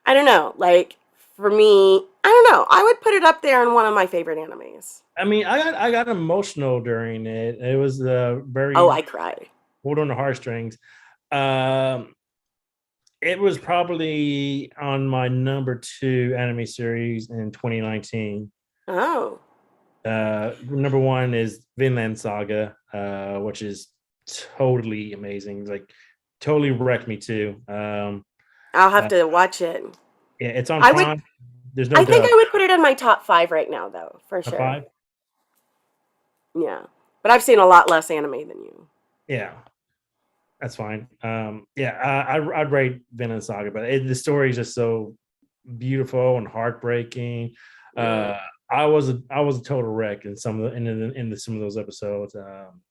I don't know, like for me, I don't know. I would put it up there in one of my favorite animes. I mean, I got emotional during it. It was Oh, very I cry. pulled on the heartstrings. Um, it was probably on my number two anime series in 2019. Oh, Number one is Vinland Saga, which is totally amazing. Like, totally wrecked me too. I'll have Uh, to watch it. yeah, it's on I would. Prime. There's no I think dub. I would put it in my top five right now, though, for A sure. five. Yeah, but I've seen a lot less anime than you. Yeah, that's fine. Yeah, I'd rate Vinland Saga, but the story is just so beautiful and heartbreaking. Yeah. I was a total wreck in some of some of those episodes,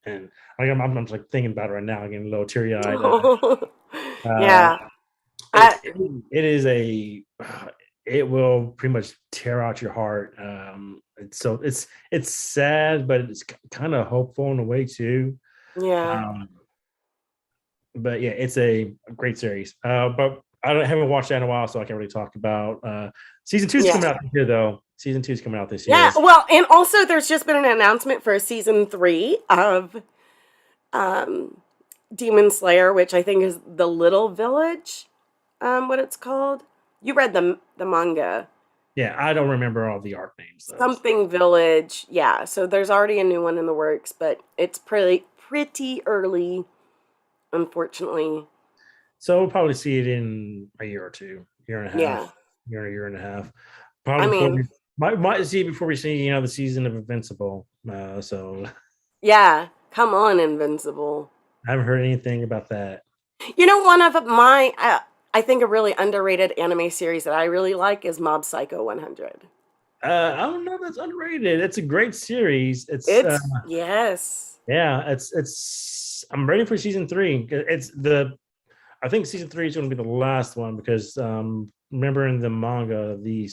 and I'm just like thinking about it right now, getting a little teary eyed. Uh, Yeah. it, I it it is a it will pretty much tear out your heart. It's sad, but it's kind of hopeful in a way too. yeah. Um, but yeah, it's a great series. But haven't watched that in a while, so I can't really talk about. Season two is Yeah. coming out this year, though. Season two is coming out this Yeah. year. Well, and also there's just been an announcement for season three of um Demon Slayer, which I think is the Little Village, what it's called. You read the manga. Yeah, I don't remember all the art names though. Something Village. Yeah. So there's already a new one in the works, but it's pretty early, unfortunately. So we'll probably see it in a year or two, year and a half, Yeah. year and a half. I Probably before we mean, might see it before we see the season of Invincible. So yeah. Come on, Invincible. I haven't heard anything about that. One of my, I think a really underrated anime series that I really like is Mob Psycho 100. I don't know if that's underrated. It's a great series. Yes. Yeah, it's. I'm ready for season three. I think season three is going to be the last one because remember in the manga, the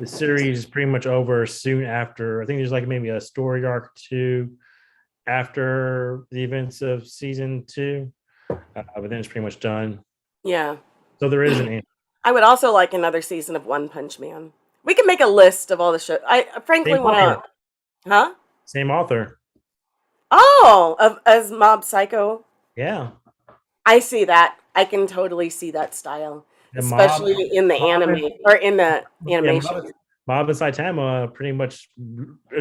series is pretty much over soon after. I think there's like maybe a story arc two after the events of season two, but then it's pretty much done. Yeah. So there is an end. I would also like another season of One Punch Man. We can make a list of all the shows. I frankly Same want author. to, huh? Same author. Oh, as Mob Psycho. Yeah. I see that. I can totally see that style, The especially in the mob anime and or in the yeah, animation. Mob and Saitama pretty much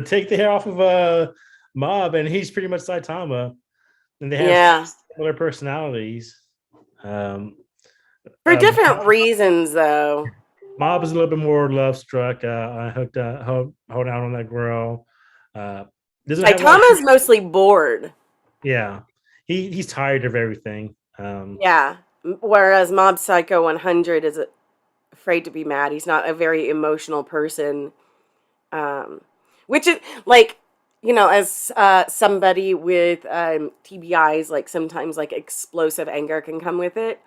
take the hair off of Mob, and he's pretty much Saitama, and they have Yeah. similar personalities. Um, For different reasons, though. Mob is a little bit more love struck. I hooked hold out on that girl. Uh, doesn't have like Saitama's mostly bored. yeah, he's tired of everything. Yeah. Whereas Mob Psycho 100 is afraid to be mad. He's not a very emotional person. Um, which is like, as somebody with TBIs, like sometimes like explosive anger can come with it.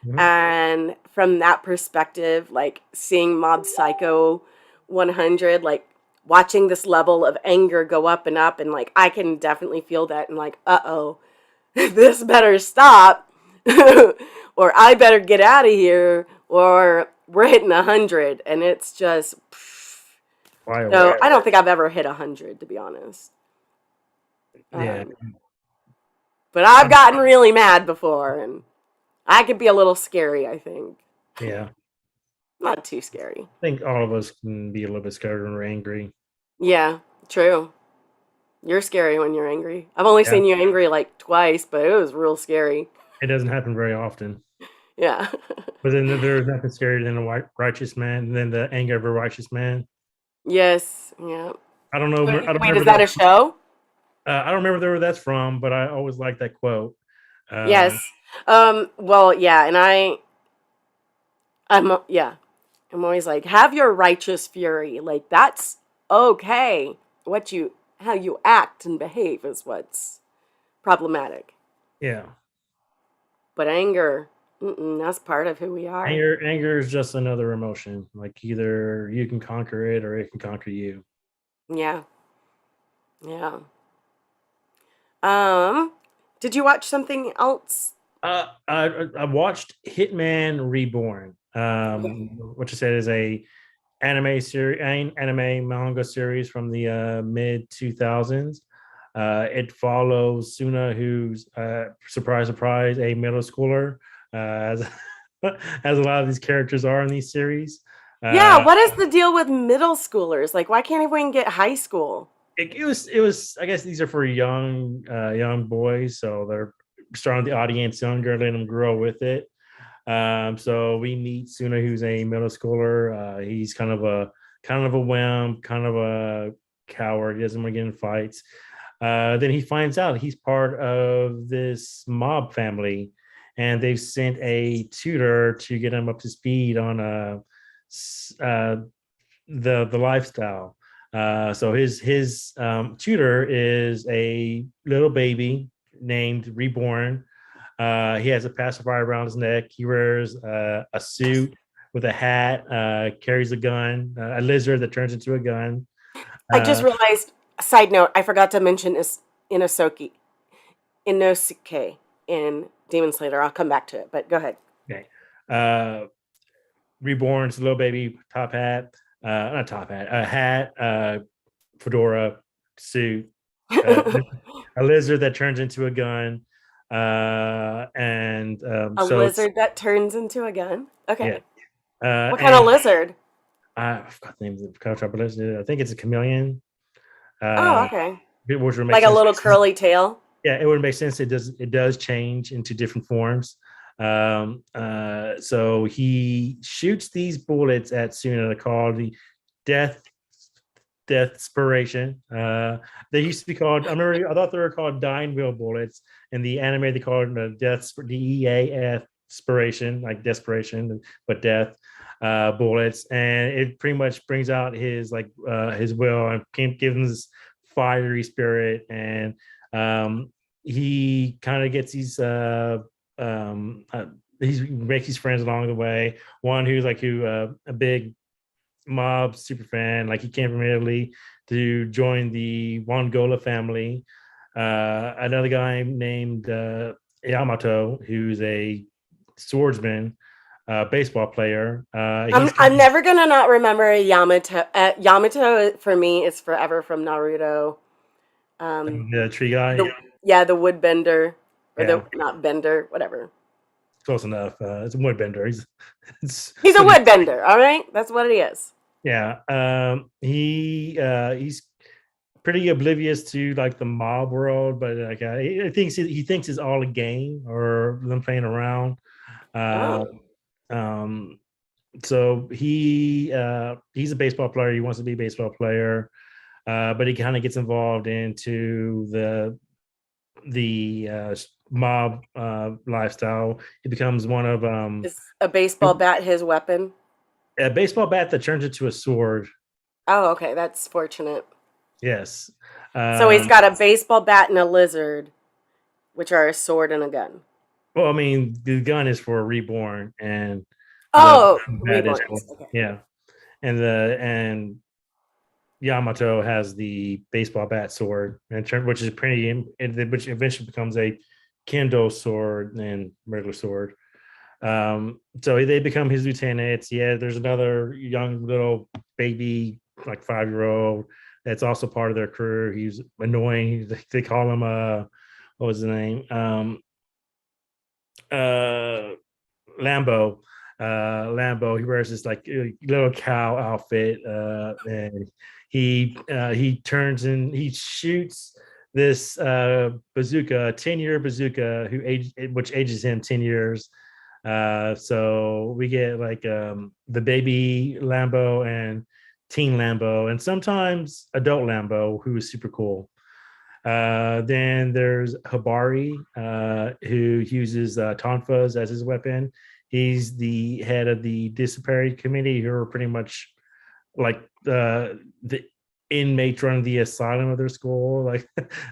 Mhm. And from that perspective, like seeing Mob Psycho 100, like watching this level of anger go up and up, and like I can definitely feel that, and like, uh-oh, this better stop, or I better get out of here, or we're hitting 100, and it's just. So I Fireworks. don't think I've ever hit 100, to be honest. Yeah, Um, but I've gotten really mad before, and I could be a little scary, I think. yeah. Not too scary. I think all of us can be a little bit scared when we're angry. Yeah, true. You're scary when you're angry. I've only Yeah, seen you angry like twice, but it was real scary. it doesn't happen very often. Yeah. But then there's nothing scarier than a righteous man, than the anger of a righteous man. Yes. Yeah. I don't know. I don't Wait, is remember that a that. show? I don't remember where that's from, but I always like that quote. Yes. Well, yeah, and yeah, I'm always like, have your righteous fury. Like that's okay. How you act and behave is what's problematic. Yeah, But anger, that's part of who we are. anger is just another emotion. Like either you can conquer it or it can conquer you. Yeah. Yeah. Um, did you watch something else? I watched Hitman Reborn, Okay. which I said is a anime manga series from the mid 2000s. It follows Suna, who's surprise, surprise, a middle schooler, as as a lot of these characters are in these series. Yeah, Uh, what is the deal with middle schoolers? Like, why can't everyone get high school? it was. I guess these are for young boys, so they're starting the audience younger, letting them grow with it. So we meet Suna, who's a middle schooler. He's kind of a wimp, kind of a coward. He doesn't want to get in fights. Then he finds out he's part of this mob family, and they've sent a tutor to get him up to speed on uh, the lifestyle. So his tutor is a little baby named Reborn. He has a pacifier around his neck. He wears a suit with a hat, carries a gun, a lizard that turns into a gun. I just Uh, realized, side note, I forgot to mention is Inosuke, Inosuke in Demon Slayer. I'll come back to it, but go ahead. okay. Uh, Reborn's little baby, top hat, not top hat, a hat, fedora, suit, uh, a lizard that turns into a gun. And A so it's, lizard that turns into a gun? yeah. Okay. What kind of And lizard? I forgot the name of the contract, but I think it's a chameleon. Oh, Uh, okay. which would make Like a sense. little curly tail? Yeah, it would make sense. It does change into different forms. So he shoots these bullets at Suna called the death death spiration. They used to be called. I thought they were called dying wheel bullets. In the anime, they called them DEAF spiration, like desperation, but death bullets. And it pretty much brings out his will and gives him this fiery spirit. And he kind of gets these. He makes these friends along the way. One who's a big mob super fan. Like he came from Italy to join the Wangola family. Another guy named Yamato, who's a swordsman, baseball player. I'm He's kind I'm never gonna not remember Yamato. Yamato for me is forever from Naruto. of Um, the tree guy. the yeah, the wood bender or the Yeah, not bender, whatever. close enough. It's a woodbender. It's He's a what he, wood bender. All right, that's what it is. yeah. He's pretty oblivious to like the mob world, but like he thinks it's all a game or them playing around. Uh, Oh, um, so he's a baseball player. He wants to be a baseball player, but he kind of gets involved into the mob lifestyle. He becomes one of is a baseball bat his weapon? a baseball bat that turns into a sword. Oh, okay, that's fortunate. Yes. So he's Um, got a baseball bat and a lizard, which are a sword and a gun. well, I mean, the gun is for reborn, and the Oh, bat is for reborns. Okay. yeah, and Yamato has the baseball bat sword, which is which eventually becomes a kendo sword and regular sword. So they become his lieutenants. Yeah, there's another young little baby, like 5-year-old, that's also part of their crew. He's annoying. They call him what was his name? Uh Lambo. Lambo. He wears this like little cow outfit, and he turns and he shoots this bazooka, 10-year bazooka, which ages him 10 years. So we get like the baby Lambo and teen Lambo, and sometimes adult Lambo, who is super cool. Then there's Habari, who uses tonfas as his weapon. He's the head of the disciplinary committee, who are pretty much like the inmates running the asylum of their school. Like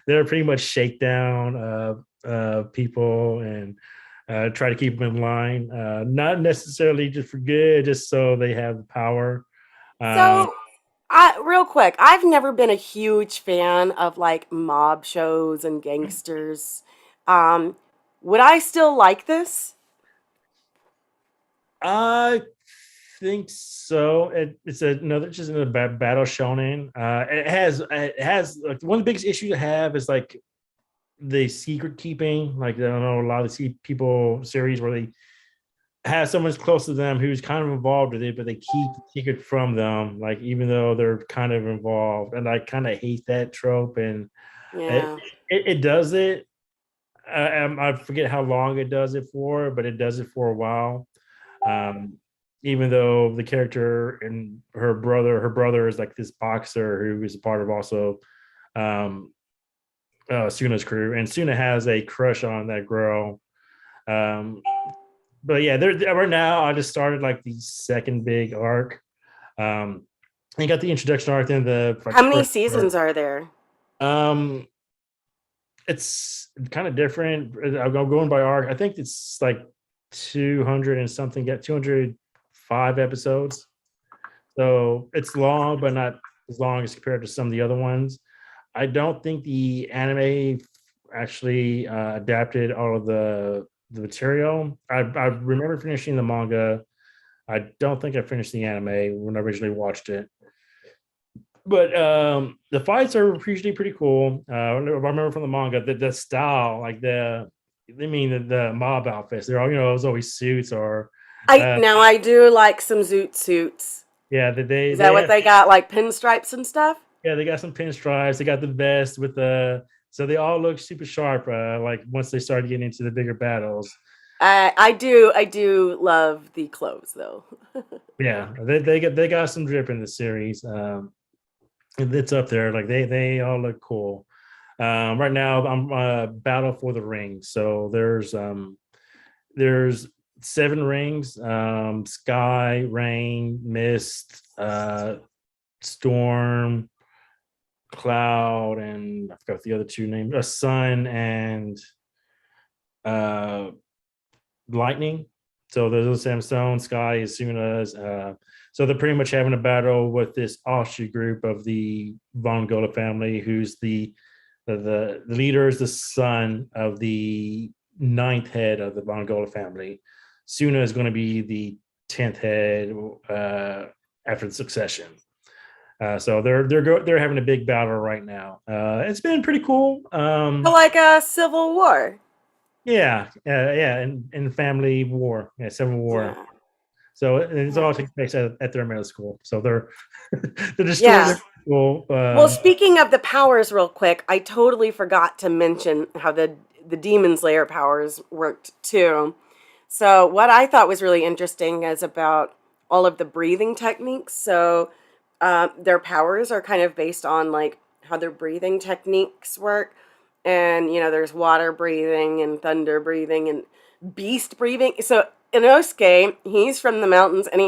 they're pretty much shakedown people and try to keep them in line. Not necessarily just for good, just so they have power. Um, So, real quick, I've never been a huge fan of like mob shows and gangsters. Um, would I still like this? I think so. It's another just another battle shonen. It has like one of the biggest issues I have is like the secret keeping. Like I don't know a lot of the people series where they have someone close to them who's kind of involved with it, but they keep the secret from them. Like even though they're kind of involved, and I kind of hate that trope. And it Yeah. it does it. I forget how long it does it for, but it does it for a while. Um, Even though the character and her brother is like this boxer who is a part of also um, Suna's crew, and Suna has a crush on that girl. Um, but yeah, right now I just started like the second big arc. Um, and got the introduction arc in the like How many first seasons arc. are there? Um, it's kind of different. I'm going by arc. I think it's like 200 and something. Get 205 episodes. So it's long, but not as long as compared to some of the other ones. I don't think the anime actually adapted all of the material. I remember finishing the manga. I don't think I finished the anime when I originally watched it. But the fights are usually pretty cool. I remember from the manga that the style, like the mob outfits, they're all it was always suits or I uh, now I do like some zoot suits. yeah, they Is that they what have. they got, like pinstripes and stuff? Yeah, they got some pinstripes. They got the vest with so they all look super sharp. Like once they start getting into the bigger battles. I do love the clothes though. Yeah, they got some drip in the series. It's up there. Like they all look cool. Right now I'm battle for the ring. So there's 7 rings. Sky, rain, mist, storm, cloud, and I forgot the other two names. A sun and uh lightning. So there's a Samstone, Sky is Suna's. So they're pretty much having a battle with this offshoot group of the Von Gola family, who's the leader is the son of the ninth head of the Von Gola family. Suna is going to be the 10th head after the succession. So they're having a big battle right now. It's been pretty cool. Like a Civil War. Yeah, yeah, in family war, yeah, civil war. Yeah. So it's Yeah. all takes place at their middle school. So they're they're destroying Yeah. their school. Well, speaking of the powers, real quick, I totally forgot to mention how the Demon Slayer powers worked too. So, what I thought was really interesting is about all of the breathing techniques. So, their powers are kind of based on like how their breathing techniques work. And, there's water breathing and thunder breathing and beast breathing. So, Inosuke, he's from the mountains, and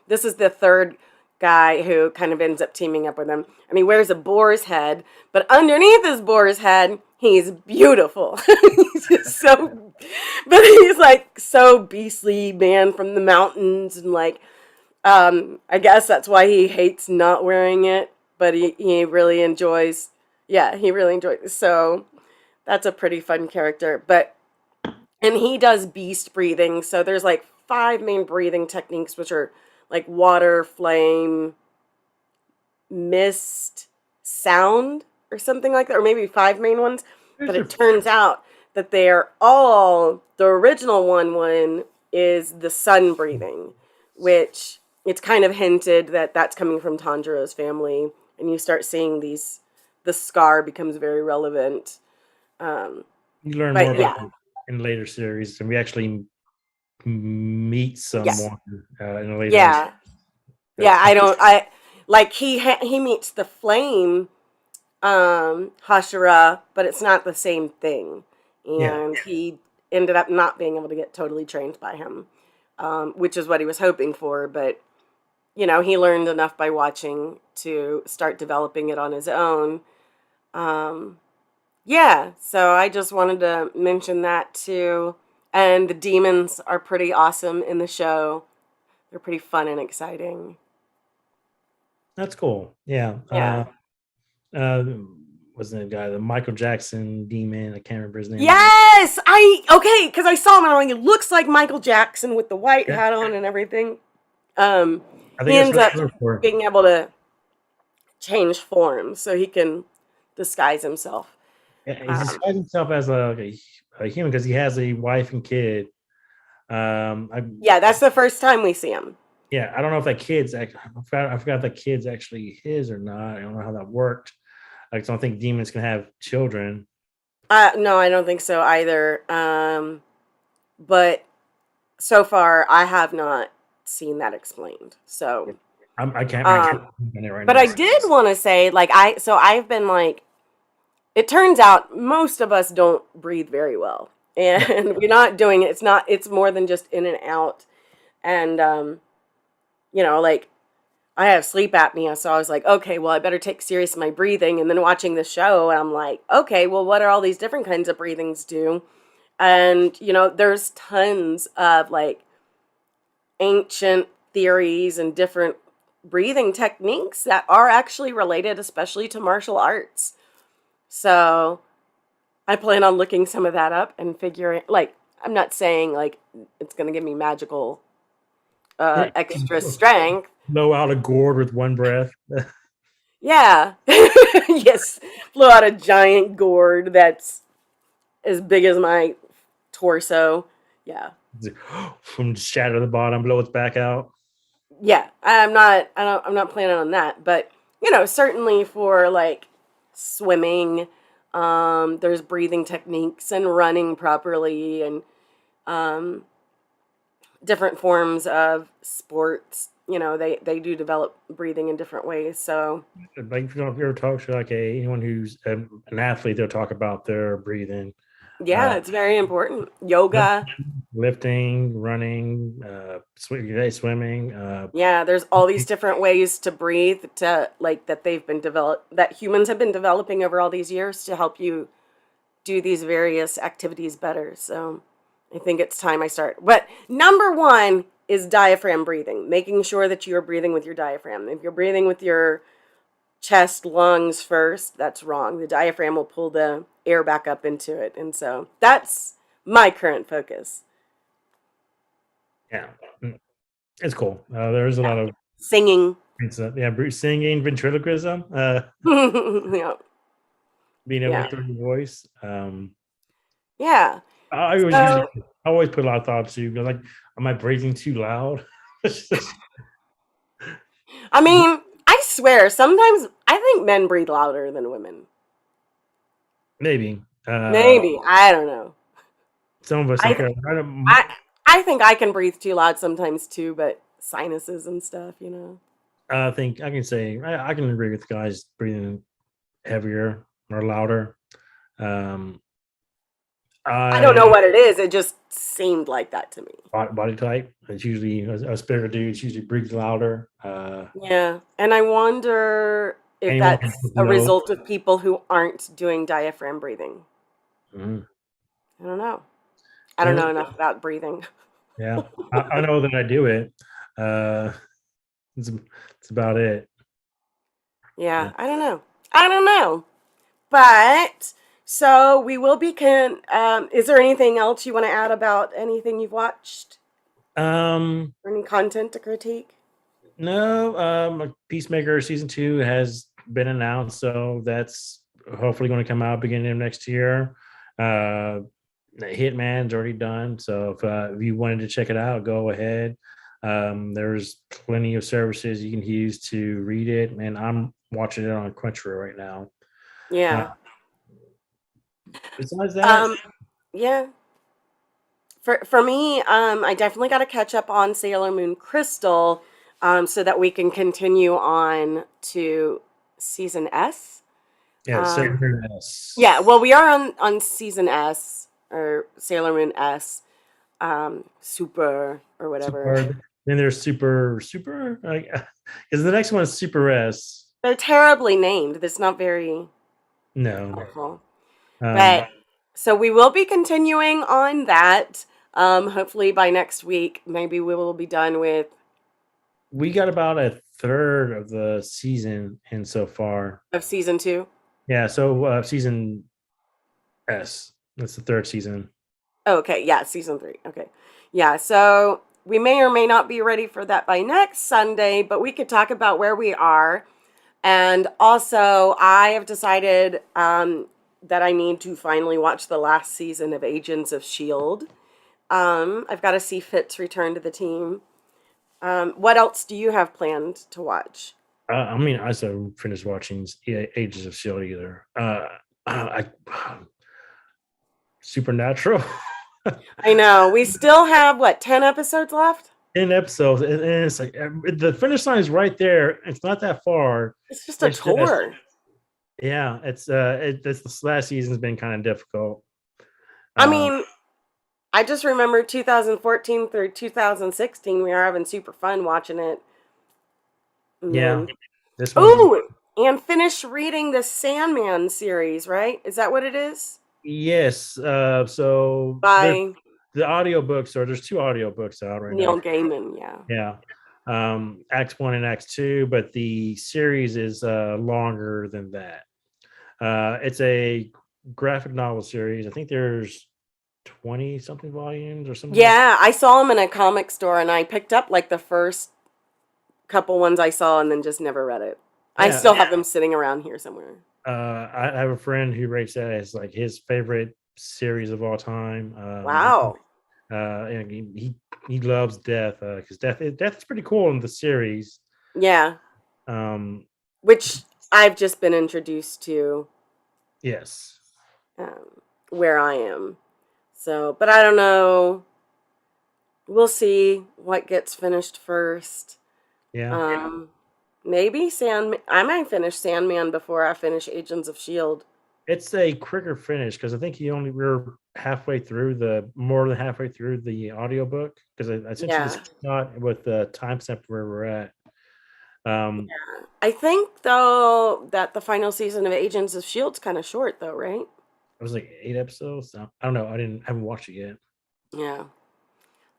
this is the third guy who kind of ends up teaming up with him. And he wears a boar's head, but underneath his boar's head, he's beautiful. He's just so, but he's like so beastly man from the mountains. And like, I guess that's why he hates not wearing it, but he really he really enjoys. So that's a pretty fun character. But and he does beast breathing. So there's like five main breathing techniques, which are like water, flame, mist, sound, or something like that, or maybe five main ones. But There's a it turns out that they're all the original one is the sun breathing, which it's kind of hinted that that's coming from Tanjiro's family, and you start seeing these. The scar becomes very relevant. Um, you learn more but about yeah, it in later series, and we actually meet yeah, someone in a later. yeah, yeah. That, I don't. I like he meets the flame Hashira, but it's not the same thing. yeah, And he ended up not being able to get totally trained by him, which is what he was hoping for. But, he learned enough by watching to start developing it on his own. Um, yeah, so I just wanted to mention that too. And the demons are pretty awesome in the show. They're pretty fun and exciting. that's cool. Yeah. Yeah. Uh, what's the guy? The Michael Jackson demon. I can't remember his name right now. Yes, okay, because I saw him and I'm like, it looks like Michael Jackson with the white Yeah, hat on and everything. Um, I think he that's ends what up I look for. being able to change forms so he can disguise himself. Yeah, he Um, describes himself as a human because he has a wife and kid. yeah, that's the first time we see him. Yeah, I don't know if that kid's I forgot if that kid's actually his or not. I don't know how that worked. I don't think demons can have children. No, I don't think so either. But so far, I have not seen that explained. So, I can't remember um, it right but now. I did want to say, like, I've been like, it turns out most of us don't breathe very well, Yeah, and we're not doing it. It's more than just in and out. And like, I have sleep apnea, so I was like, okay, well, I better take serious my breathing. And then watching the show, I'm like, okay, well, what are all these different kinds of breathings do? And there's tons of like ancient theories and different breathing techniques that are actually related, especially to martial arts. So I plan on looking some of that up and figuring, like, I'm not saying like it's gonna give me magical yeah. extra strength. Blow out a gourd with one breath. Yeah. Yes. Blow out a giant gourd that's as big as my torso. Yeah. From shatter the bottom, blow its back out. Yeah. I'm not planning on that, but certainly for like swimming, there's breathing techniques and running properly and um different forms of sports. They do develop breathing in different ways. So Like if you ever talk to like anyone who's an athlete, they'll talk about their breathing. Uh, yeah, it's very important. Yoga. lifting, running, swimming. Yeah, there's all these different ways to breathe to like that they've been developed that humans have been developing over all these years to help you do these various activities better. So I think it's time I start. But number one is diaphragm breathing, making sure that you are breathing with your diaphragm. If you're breathing with your chest, lungs first, that's wrong. The diaphragm will pull the air back up into it. And so that's my current focus. Yeah, it's cool. There's a Yeah. lot of Singing. yeah, singing, ventriloquism, Yeah. being able to Yeah. throw your voice. Yeah. I always So, I always put a lot of thought to like, am I breathing too loud? I mean, I swear, sometimes I think men breathe louder than women. Maybe. Maybe. I don't know. Some of us think I I I I think I can breathe too loud sometimes too, but sinuses and stuff. I think I can say I can agree with guys breathing heavier or louder. Um, I don't know I what it is. It just seemed like that to me. body type. It's usually a spirit dudes usually breathes louder. Yeah. And I wonder if Anyone that's who a knows. result of people who aren't doing diaphragm breathing. Mhm. I don't know. I don't Well, know enough about breathing. yeah, I know that I do it. Uh, it's about it. Yeah, Yeah. I don't know. I don't know. But So we will be is there anything else you want to add about anything you've watched? Um, Or any content to critique? no, Peacemaker season 2 has been announced, so that's hopefully going to come out beginning of next year. Uh, Hitman's already done, so if you wanted to check it out, go ahead. There's plenty of services you can use to read it, and I'm watching it on Crunchyroll right now. Uh, Yeah. besides that, Um, yeah. For me, I definitely got to catch up on Sailor Moon Crystal, so that we can continue on to season S. yeah, Um, Sailor S. yeah, well, we are on season S or Sailor Moon S, Super or whatever. Super. Then there's Super. Like, is the next one is Super S? They're terribly named. That's not very No. helpful. Um, But so we will be continuing on that. Hopefully by next week, maybe we will be done with we got about a third of the season in so far. of season 2. Yeah, so season S. That's the third season. Oh, okay, yeah, season 3. Okay. Yeah, so we may or may not be ready for that by next Sunday, but we could talk about where we are. And also, I have decided that I need to finally watch the last season of Agents of S.H.I.E.L.D. I've got to see Fitz return to the team. What else do you have planned to watch? I mean, I still finished watching Ages of Shield either. Supernatural. I know. We still have, what, 10 episodes left? 10 episodes, and it's like the finish line is right there. It's not that far. It's just a It's just tour. yeah. It's this last season's been kind of difficult. I Um, mean, I just remember 2014 through 2016, we were having super fun watching it. And yeah, then, this one's ooh, and finish reading the Sandman series, right? Is that what it is? yes. So there's By the audiobooks, or there's two audiobooks out right now. Neil Gaiman, yeah. Yeah. Act one and Act two, but the series is longer than that. It's a graphic novel series. I think there's 20 something volumes or something like that. Yeah, I saw him in a comic store and I picked up like the first couple ones I saw and then just never read it. I Yeah. still have them sitting around here somewhere. I have a friend who rates that as like his favorite series of all time. Wow. And he loves Death because Death is pretty cool in the series. Yeah, Um, which I've just been introduced to yes, where I am. So, but I don't know. We'll see what gets finished first. yeah, Um, maybe Sand. I might finish Sandman before I finish Agents of Shield. it's a quicker finish because I think we're halfway through the more than halfway through the audiobook because I sent you the Yeah, screenshot with the timestamp where we're at. Um, I think though that the final season of Agents of Shield's kind of short, though, right? it was like 8 episodes. So I don't know. I haven't watched it yet. Yeah.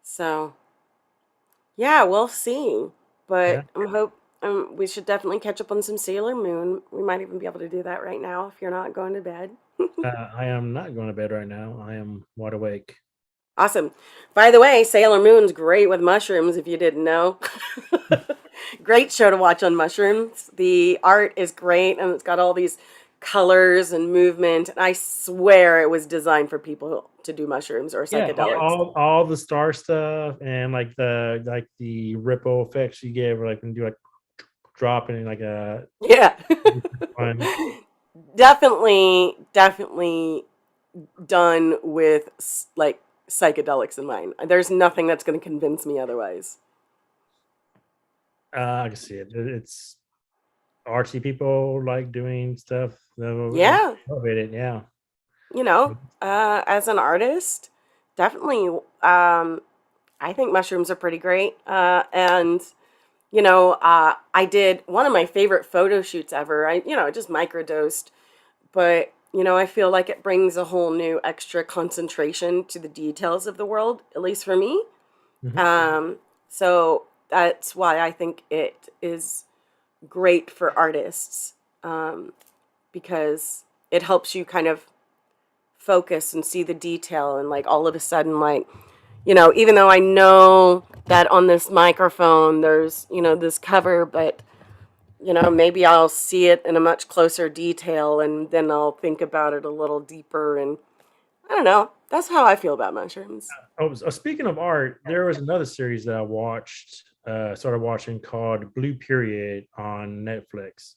So yeah, we'll see. Yeah, But we should definitely catch up on some Sailor Moon. We might even be able to do that right now if you're not going to bed. I am not going to bed right now. I am wide awake. Awesome. By the way, Sailor Moon's great with mushrooms, if you didn't know. Great show to watch on mushrooms. The art is great and it's got all these colors and movement. And I swear it was designed for people to do mushrooms or Yeah, psychedelics. all the star stuff and like the ripple effects you get, where like when you do like dropping like a Yeah. one. Definitely done with like psychedelics in mind. There's nothing that's going to convince me otherwise. I can see it. It's artsy people like doing stuff. So Yeah. elevated, yeah. As an artist, definitely, I think mushrooms are pretty great. And, I did one of my favorite photo shoots ever. Just microdosed, but, I feel like it brings a whole new extra concentration to the details of the world, at least for me. Mhm. So that's why I think it is great for artists, because it helps you kind of focus and see the detail, and like all of a sudden, like, even though I know that on this microphone there's, this cover, but maybe I'll see it in a much closer detail, and then I'll think about it a little deeper. And I don't know. That's how I feel about mushrooms. Speaking of art, there was another series that I watched, started watching, called Blue Period on Netflix.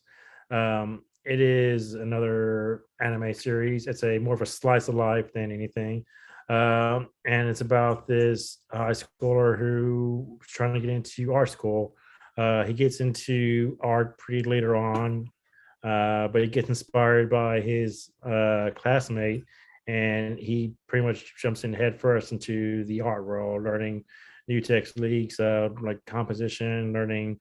It is another anime series. It's a more of a slice of life than anything. And it's about this high schooler who's trying to get into art school. He gets into art pretty later on, but he gets inspired by his classmate, and he pretty much jumps in head first into the art world, learning new techniques, like composition, learning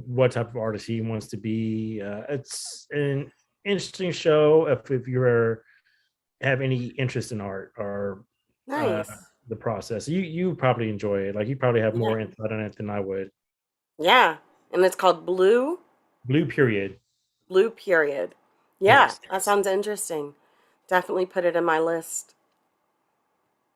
what type of artist he wants to be. It's an interesting show if you have any interest in art or uh, Nice. the process. You probably enjoy it. Like, you probably have Yeah. more insight on it than I would. Yeah. And it's called Blue Period. Blue Period. Yeah, Yes. that sounds interesting. Definitely put it in my list.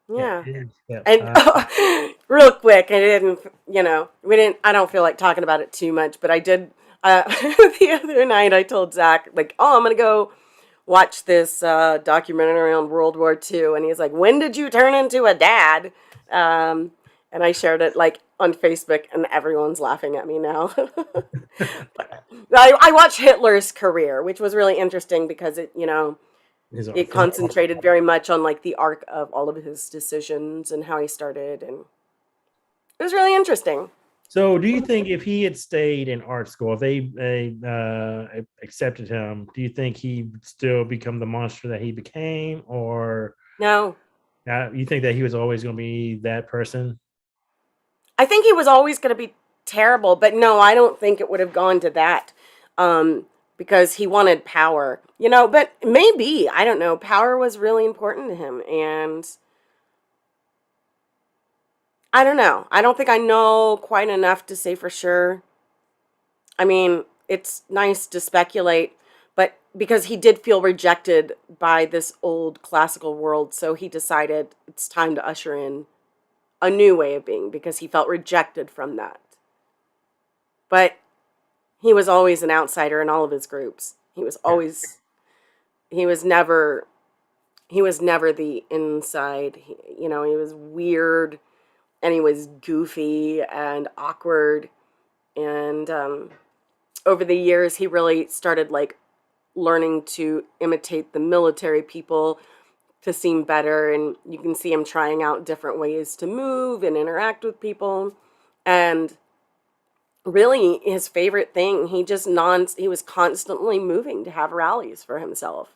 Yeah. Yeah. It is. Yeah. And real quick, I didn't, we didn't, I don't feel like talking about it too much, but I did, the other night I told Zach, like, oh, I'm going to go watch this documentary on World War II. And he's like, when did you turn into a dad? Um, and I shared it like on Facebook, and everyone's laughing at me now. But I watched Hitler's career, which was really interesting because his it his art. concentrated very much on like the arc of all of his decisions and how he started, and it was really interesting. So, do you think if he had stayed in art school, if they accepted him, do you think he'd still become the monster that he became, or No, you think that he was always going to be that person? I think he was always going to be terrible, but no, I don't think it would have gone to that, um, because he wanted power, but maybe, I don't know, power was really important to him, and I don't know. I don't think I know quite enough to say for sure. I mean, it's nice to speculate, but because he did feel rejected by this old classical world, so he decided it's time to usher in a new way of being because he felt rejected from that. But he was always an outsider in all of his groups. Yeah. He was never he was never the inside. He was weird, and he was goofy and awkward, and over the years he really started like learning to imitate the military people to seem better, and you can see him trying out different ways to move and interact with people. And really his favorite thing, he was constantly moving to have rallies for himself.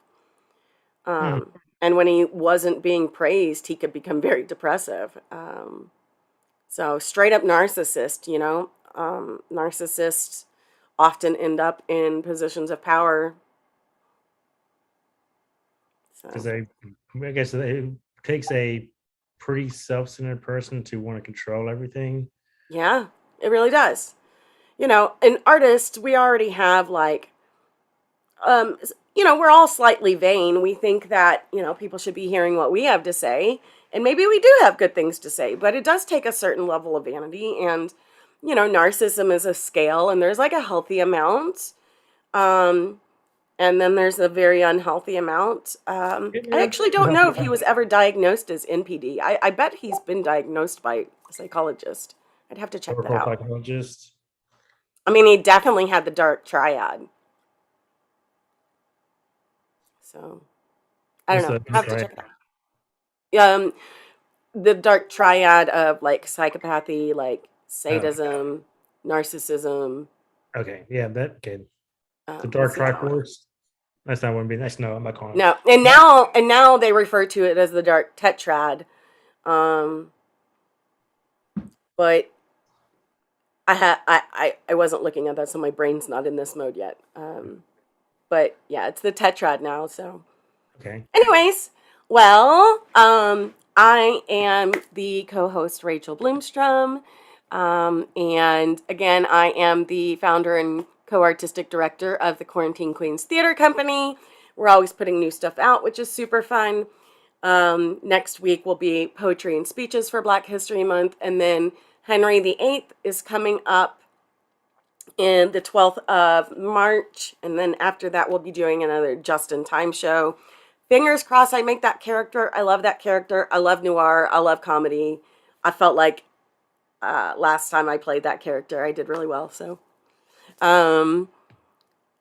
Hmm. And when he wasn't being praised, he could become very depressive. So straight up narcissist, narcissists often end up in positions of power. Because So I guess it takes a pretty self-centered person to want to control everything. yeah, it really does. An artist, we already have like, um, we're all slightly vain. We think that, people should be hearing what we have to say. And maybe we do have good things to say, but it does take a certain level of vanity. And, narcissism is a scale, and there's like a healthy amount. Um, and then there's a very unhealthy amount. I actually don't know if he was ever diagnosed as NPD. I bet he's been diagnosed by a psychologist. I'd have to check that Or out. psychologist. I mean, he definitely had the dark triad. So I don't What's know. the I have to right? check it out. The dark triad of like psychopathy, like Oh, sadism, narcissism. okay. Yeah, that good. The Dark What's the other one? Triforce. That's not one. That's no. I'm not calling it. No, and now they refer to it as the dark tetrad. Um, but I wasn't looking at that, so my brain's not in this mode yet. But yeah, it's the tetrad now. So, Okay. anyways, well, I am the co-host Rachel Bloomstrom, and again, I am the founder and co-artistic director of the Quarantine Queens Theater Company, We're always putting new stuff out, which is super fun. Next week will be poetry and speeches for Black History Month, and then Henry VIII is coming up in the 12th of March, and then after that we'll be doing another Just in Time show. Fingers crossed I make that character. I love that character. I love noir. I love comedy. I felt like last time I played that character, I did really well. So, um,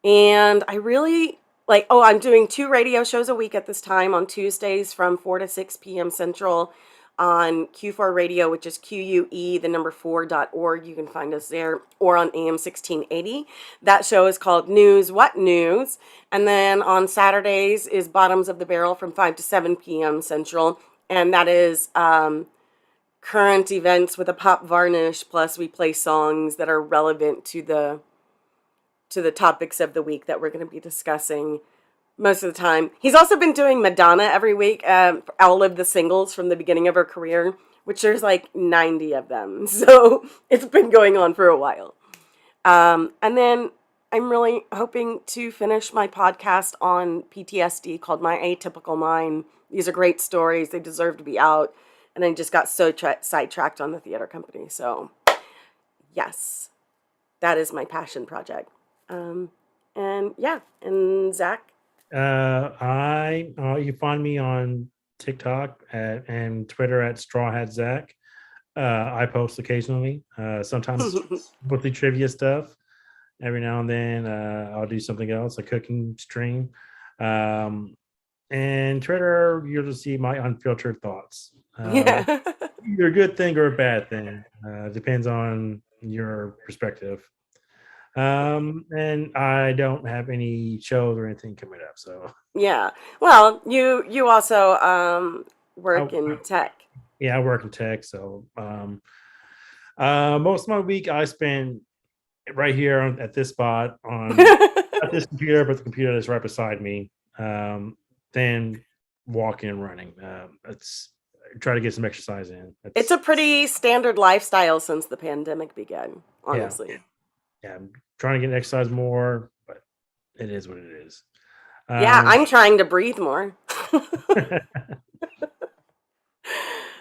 and I really like, oh, I'm doing 2 radio shows a week at this time on Tuesdays from 4 to 6 p.m. Central on Q4 Radio, which is QUE, the number 4.org. You can find us there, or on AM 1680. That show is called News What News. And then on Saturdays is Bottoms of the Barrel from 5 to 7 p.m. Central. And that is current events with a pop varnish, plus we play songs that are relevant to the topics of the week that we're going to be discussing most of the time. He's also been doing Madonna every week, all of the singles from the beginning of her career, which there's like 90 of them. So it's been going on for a while. And then I'm really hoping to finish my podcast on PTSD called My Atypical Mind. These are great stories. They deserve to be out. And I just got so sidetracked on the theater company. So yes, that is my passion project. And yeah, and Zach. You find me on TikTok and Twitter at Straw Hat Zach. I post occasionally, sometimes with the trivia stuff. Every now and then, I'll do something else, a cooking stream. And Twitter, you'll just see my unfiltered thoughts. Yeah. Either a good thing or a bad thing. Depends on your perspective. And I don't have any shows or anything coming up. So Yeah. Well, you also work in tech. Yeah, I work in tech. So most of my week I spend right here at this spot on not this computer, but the computer that's right beside me. Then walking and running. It's try to get some exercise in. It's a pretty standard lifestyle since the pandemic began, honestly. Yeah, I'm trying to get exercise more, but it is what it is. Yeah, I'm trying to breathe more.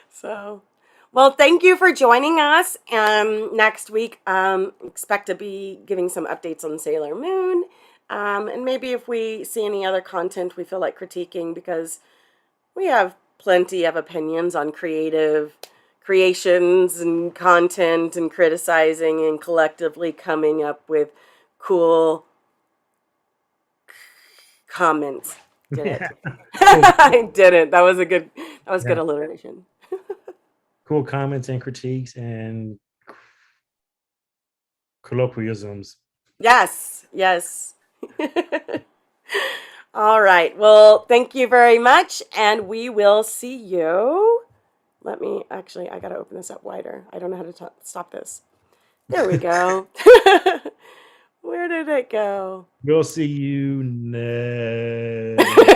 So, well, thank you for joining us. Next week, expect to be giving some updates on Sailor Moon. And maybe if we see any other content we feel like critiquing, because we have plenty of opinions on creations and content and criticizing and collectively coming up with cool comments. Did it? I didn't. That was good alliteration. Cool comments and critiques and colloquialisms. Yes. All right. Well, thank you very much, and we will see you. I got to open this up wider. I don't know how to stop this. There we go. Where did it go? We'll see you next.